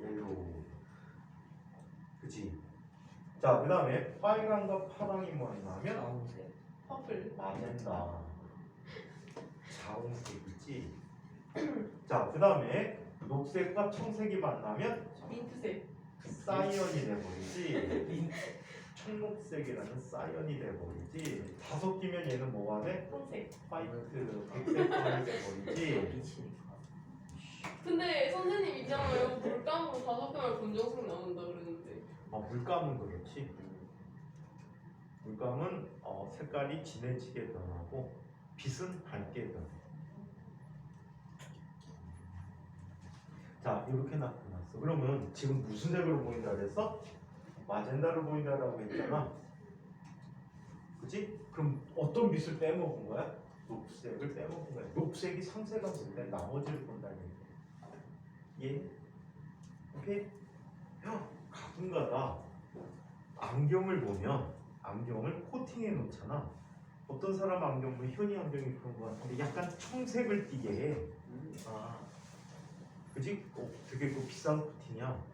옐로우. 그치? 자, 그 다음에 빨강과 파랑이 만나면 자홍색. 퍼플. 마젠다. 자홍색이지. 자, 그 다음에 녹색과 청색이 만나면 민트색. 사이언이 돼버리지. 청록색이라는 사이언이 돼버리지. 다 섞이면 얘는 뭐가 돼? 황색. 화이트, 백색깔이 돼버리지. 미치니까. 근데 선생님 있잖아요. 물감으로 5개월 검정색 나온다 그러는데. 물감은 그렇지. 물감은 색깔이 진해지게 변하고 빛은 밝게 변해. 자, 이렇게 나타났어. 그러면 지금 무슨 색으로 보인다 그랬어? 마젠다로 보인다라고 했잖아. 그치? 그럼 어떤 빛을 빼먹은 거야? 녹색을 빼먹은 거야. 녹색이 상세가 볼 때 나머지를 본다는 얘기야. 예? 오케이? 가끔가다 안경을 보면 안경을 코팅해 놓잖아. 어떤 사람 안경 보면 현이 안경이 그런 거 같은데 약간 청색을 띠게 해. 아, 그지? 되게 그 비싼 코팅이야.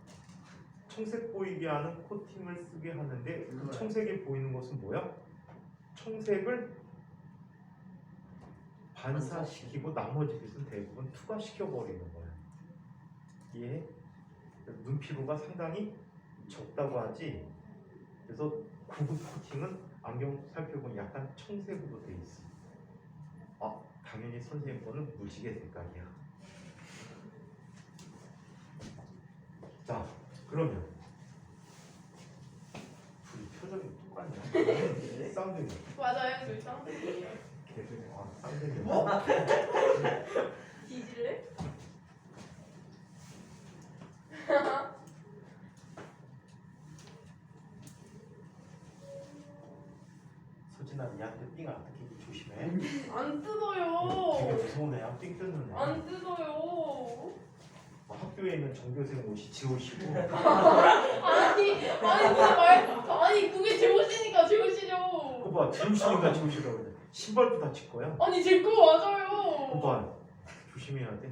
청색 보이게 하는 코팅을 쓰게 하는데 그 청색이 보이는 것은 뭐야? 청색을 반사시키고 나머지 빛은 대부분 투과시켜 버리는 거야. 이해해? 눈 피부가 상당히 적다고 하지. 그래서 구급 코팅은 안경 살펴보면 약간 청색으로 돼 있어. 당연히 선생님 거는 무지개 색깔이야. 자, 그러면 둘이 표정이 똑같냐? 쌍둥이. 맞아요. 저희 쌍둥이에요. 쌍둥이. 뒤질래? 소진아, 니한테 삥 안 뜯기기 조심해. 안 되게 뜯어요. 무서운 애야. 삥 뜯는 애. 안 뜯어요. 학교에 있는 전교생 옷이 지 옷이고 아니 그게 제 옷이니까 제 옷이죠. 그거 봐, 지 옷이니까 지 옷이라고 그래. 신발도 다 지 거야. 아니 제 거 맞아요. 그거 봐, 조심해야 돼.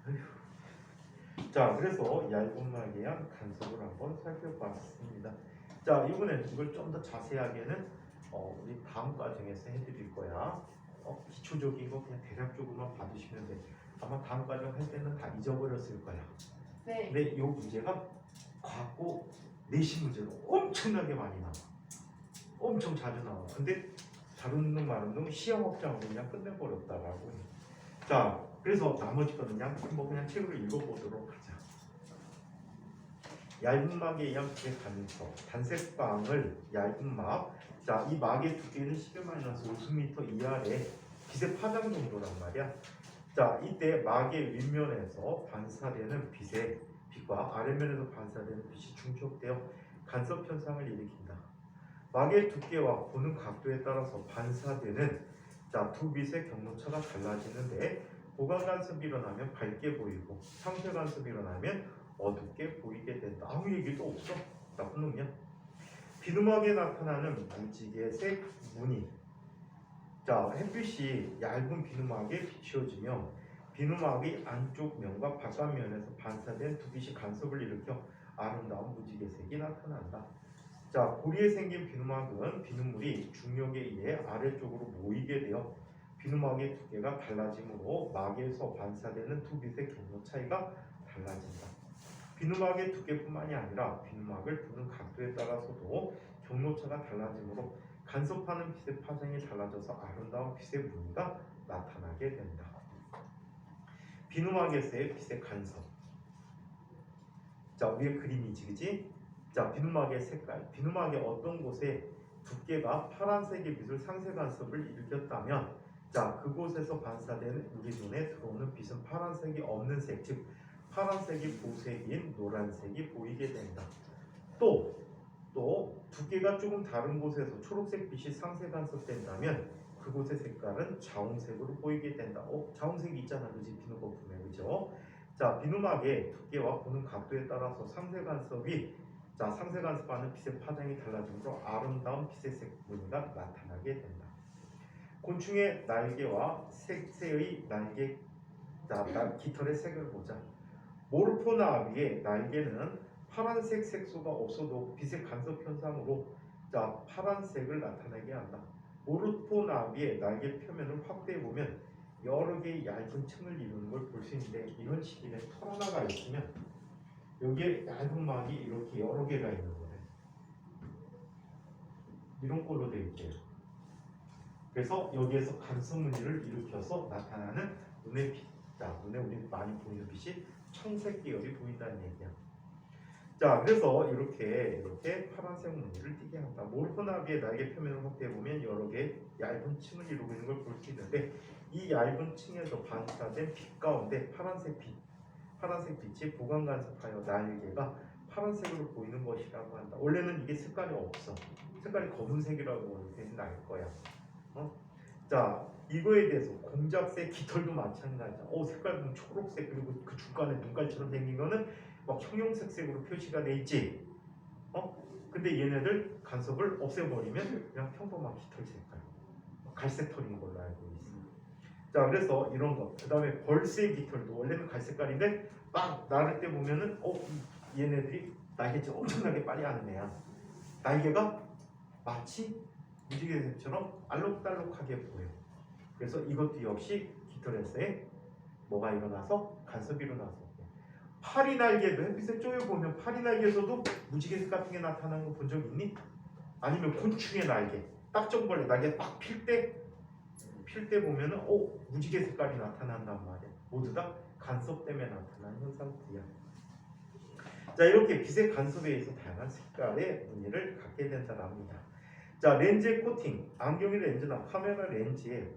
아휴. 자, 그래서 얇은 막이한 간섭을 한번 살펴봤습니다. 자, 이번엔 이걸 좀 더 자세하게는 우리 다음 과정에서 해드릴 거야. 기초적인 거 그냥 대략적으로만 봐주시면 돼. 아마 다음 과정 할 때는 다 잊어버렸을 거야. 네. 근데 이 문제가 과거 내신 문제로 엄청나게 많이 나와. 엄청 자주 나와. 근데 다른 놈 많은 놈 시험 없자고 그냥 끝내버렸다라고 해. 자, 그래서 나머지 거는 그냥 책으로 읽어보도록 하자. 얇은 막에 의한 빛의 간섭, 단색방을 얇은 막. 자, 이 막의 두께는 10-50m 이하의 빛의 파장 정도란 말이야. 자, 이때 막의 윗면에서 반사되는 빛과 아랫면에서 반사되는 빛이 중첩되어 간섭 현상을 일으킨다. 막의 두께와 보는 각도에 따라서 반사되는 두 빛의 경로차가 달라지는데 보강 간섭이 일어나면 밝게 보이고 상쇄 간섭이 일어나면 어둡게 보이게 된다. 아무 얘기도 없어. 나쁜 놈이야. 비누막에 나타나는 무지개색 무늬. 자, 햇빛이 얇은 비누막에 비추어지며 비누막의 안쪽 면과 바깥면에서 반사된 두 빛이 간섭을 일으켜 아름다운 무지개색이 나타난다. 자, 고리에 생긴 비누막은 비눗물이 중력에 의해 아래쪽으로 모이게 되어 비누막의 두께가 달라지므로 막에서 반사되는 두 빛의 경로 차이가 달라진다. 비누막의 두께뿐만이 아니라 비누막을 보는 각도에 따라서도 경로차가 달라지므로 간섭하는 빛의 파장이 달라져서 아름다운 빛의 무늬가 나타나게 된다. 비누막에서의 빛의 간섭. 자, 위에 그림이지, 그지? 자, 비누막의 색깔. 비누막의 어떤 곳에 두께가 파란색의 빛을 상쇄 간섭을 일으켰다면, 자, 그곳에서 반사되는 우리 눈에 들어오는 빛은 파란색이 없는 색, 즉 파란색이 보색인 노란색이 보이게 된다. 또 두께가 조금 다른 곳에서 초록색 빛이 상쇄 간섭된다면 그곳의 색깔은 자홍색으로 보이게 된다. 자홍색이 있잖아, 그지? 비누 거품에, 그죠? 자, 비누막의 두께와 보는 각도에 따라서 상쇄 간섭이 자, 상세 간섭하는 빛의 파장이 달라지므로 아름다운 빛의 무늬가 나타나게 된다. 곤충의 날개와 새의 날개, 깃털의 색을 보자. 모르포나비의 날개는 파란색 색소가 없어도 빛의 간섭 현상으로 파란색을 나타내게 한다. 모르포나비의 날개 표면을 확대해 보면 여러 개의 얇은 층을 이루는 걸 볼 수 있는데, 이런 식의 털 하나가 있으면 여기에 얇은 막이 이렇게 여러 개가 있는 거예요. 이런 꼴로 되어 있대요. 그래서 여기에서 간섭 무늬를 일으켜서 나타나는 눈의 빛, 눈에 우리 많이 보이는 빛이 청색 계열이 보인다는 얘기야. 자, 그래서 이렇게 파란색 무늬를 띠게 한다. 모르포나비의 날개 표면을 확대해 보면 여러 개의 얇은 층을 이루고 있는 걸 볼 수 있는데, 이 얇은 층에서 반사된 빛 가운데 파란색 빛이 보강 간섭하여 날개가 파란색으로 보이는 것이라고 한다. 원래는 이게 색깔이 없어. 색깔이 검은색이라고 이렇게 날 거야. 자, 이거에 대해서 공작새 깃털도 마찬가지야. 색깔 보면 초록색, 그리고 그 중간에 눈깔처럼 생긴 거는 막 형용색색으로 표시가 돼 있지. 근데 얘네들 간섭을 없애버리면 그냥 평범한 깃털 색깔, 갈색 털인 걸로 알고 있어. 자, 그래서 이런 거. 그 다음에 벌새 깃털도 원래는 갈색깔인데 막 나를 때 보면은 얘네들이 날개짓 엄청나게 빨리 하는 애야. 날개가 마치 무지개색처럼 알록달록하게 보여. 그래서 이것도 역시 깃털에서의 뭐가 일어나서 간섭이 일어나서, 파리 날개도 햇빛에 쪼여보면 파리 날개에서도 무지개색 같은 게 나타나는 거 본 적 있니? 아니면 곤충의 날개, 딱정벌레 날개 딱 필 때 보면은 무지개 색깔이 나타난단 말이야. 모두 다 간섭 때문에 나타나는 현상들이야. 자, 이렇게 빛의 간섭에 의해서 다양한 색깔의 무늬를 갖게 된다랍니다. 자, 렌즈의 코팅, 안경의 렌즈나 카메라 렌즈에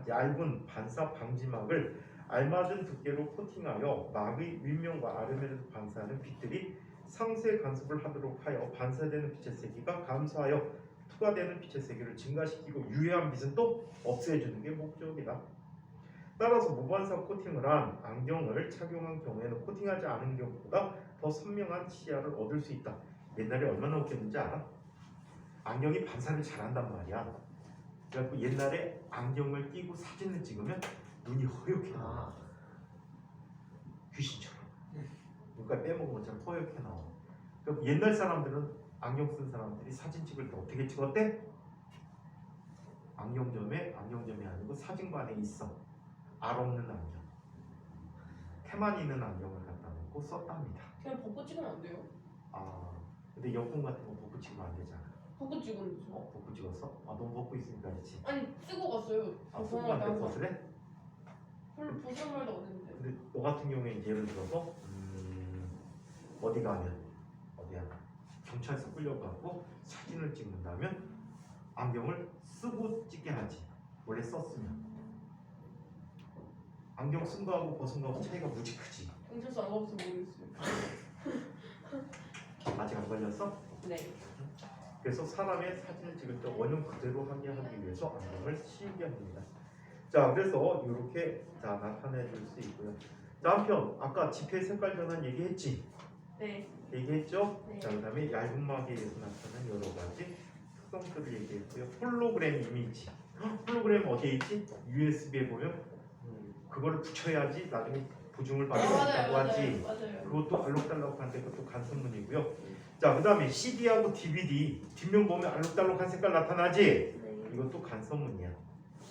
얇은 반사 방지막을 알맞은 두께로 코팅하여 막의 윗면과 아래면에서 반사하는 빛들이 상세 간섭을 하도록 하여 반사되는 빛의 세기가 감소하여 투과되는 빛의 세기를 증가시키고 유해한 빛은 또 없애주는 게 목적이다. 따라서 무반사 코팅을 한 안경을 착용한 경우에는 코팅하지 않은 경우보다 더 선명한 시야를 얻을 수 있다. 옛날에 얼마나 웃겼는지 알아? 안경이 반사를 잘한단 말이야. 그래갖고 옛날에 안경을 끼고 사진을 찍으면 눈이 허옇게 나와. 귀신처럼. 눈깔 빼먹은 것처럼 허옇게 나와. 그럼 옛날 사람들은, 안경 쓴 사람들이 사진 찍을 때 어떻게 찍었대? 안경점이 아니고 사진관에 있어. 알 없는 안경, 테만 있는 안경을 갖다 놓고 썼답니다. 그냥 벗고 찍으면 안 돼요? 근데 여권 같은 거 벗고 찍으면 안 되잖아. 벗고 찍으면 벗고 찍었어? 넌 벗고 있으니까 그렇지. 아니 쓰고 갔어요. 쓰고 갔는데 벗으래? 별로 벗을 말도 안 했는데. 근데 너 같은 경우에 예를 들어서 어디 가면 어디야 경찰서 끌려가고 사진을 찍는다면 안경을 쓰고 찍게 하지. 원래 썼으면. 안경 쓴 거하고 벗은 거하고 차이가 무지 크지. 경찰서 안 가봐서 모르겠어요. 아직 안 걸렸어? 네. 그래서 사람의 사진을 찍을 때 원형 그대로 하게 하기 위해서 안경을 씌우게 합니다. 자, 그래서 이렇게 나타내 줄 수 있고요. 자, 한편 아까 지폐 색깔 변환 얘기했지? 네. 얘기했죠? 네. 자, 그 다음에 얇은 막에 의해서 나타나는 여러 가지 특성들을 얘기했고요. 홀로그램 이미지. 홀로그램 어디에 있지? USB에 보면 그거를 붙여야지 나중에 보증을 받을 수 있다고 하지. 맞아요. 그것도 알록달록한데 그것도 간섭문이고요. 자, 그 다음에 CD하고 DVD 뒷면 보면 알록달록한 색깔 나타나지? 네. 이것도 간섭문이야.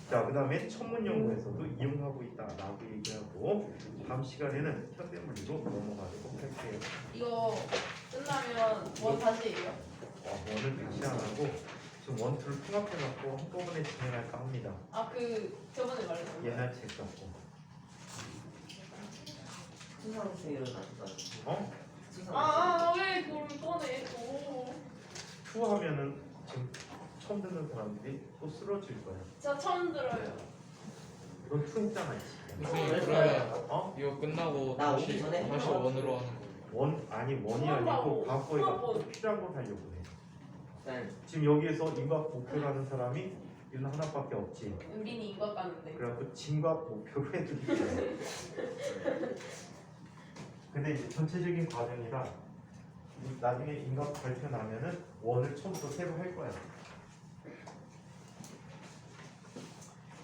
자, 그 다음에 천문연구에서도 이용하고 있다라고 얘기하고, 다음 시간에는 현대물리로 넘어가도록 할게요. 이거 끝나면 뭐 다시 해요? 원을 다시 안 하고 지금 원투를 통합해갖고 한꺼번에 진행할까 합니다. 저번에 말했던 옛날 책 갖고. 수상생으로 나왔다. 왜 그걸 꺼내 또? 투하면은 지금 처음 듣는 사람들이 또 쓰러질 거야. 저 처음 들어요. 넌 투했잖아. 그러면 이거 끝나고 나 다시 오기 전에 원으로 하는 거. 원이 아니고 수학하고, 과거에 수학하고. 필요한 걸 하려고 해. 네. 지금 여기에서 인과학 목표라는 사람이 이는 하나밖에 없지. 은빈이 이거 깠는데. 그래갖고 진과학 목표로 해드릴게요. 근데 이제 전체적인 과정이라 나중에 인각 발표 나면은 원을 처음부터 새로 할 거야.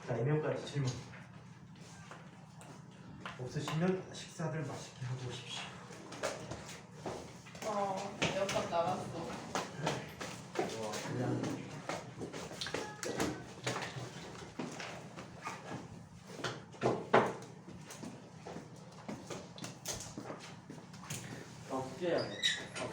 자, 이 내용까지 질문. 없으시면 식사들 맛있게 하고 오십시오. 역값 나갔어. 그냥 숙제해야 돼.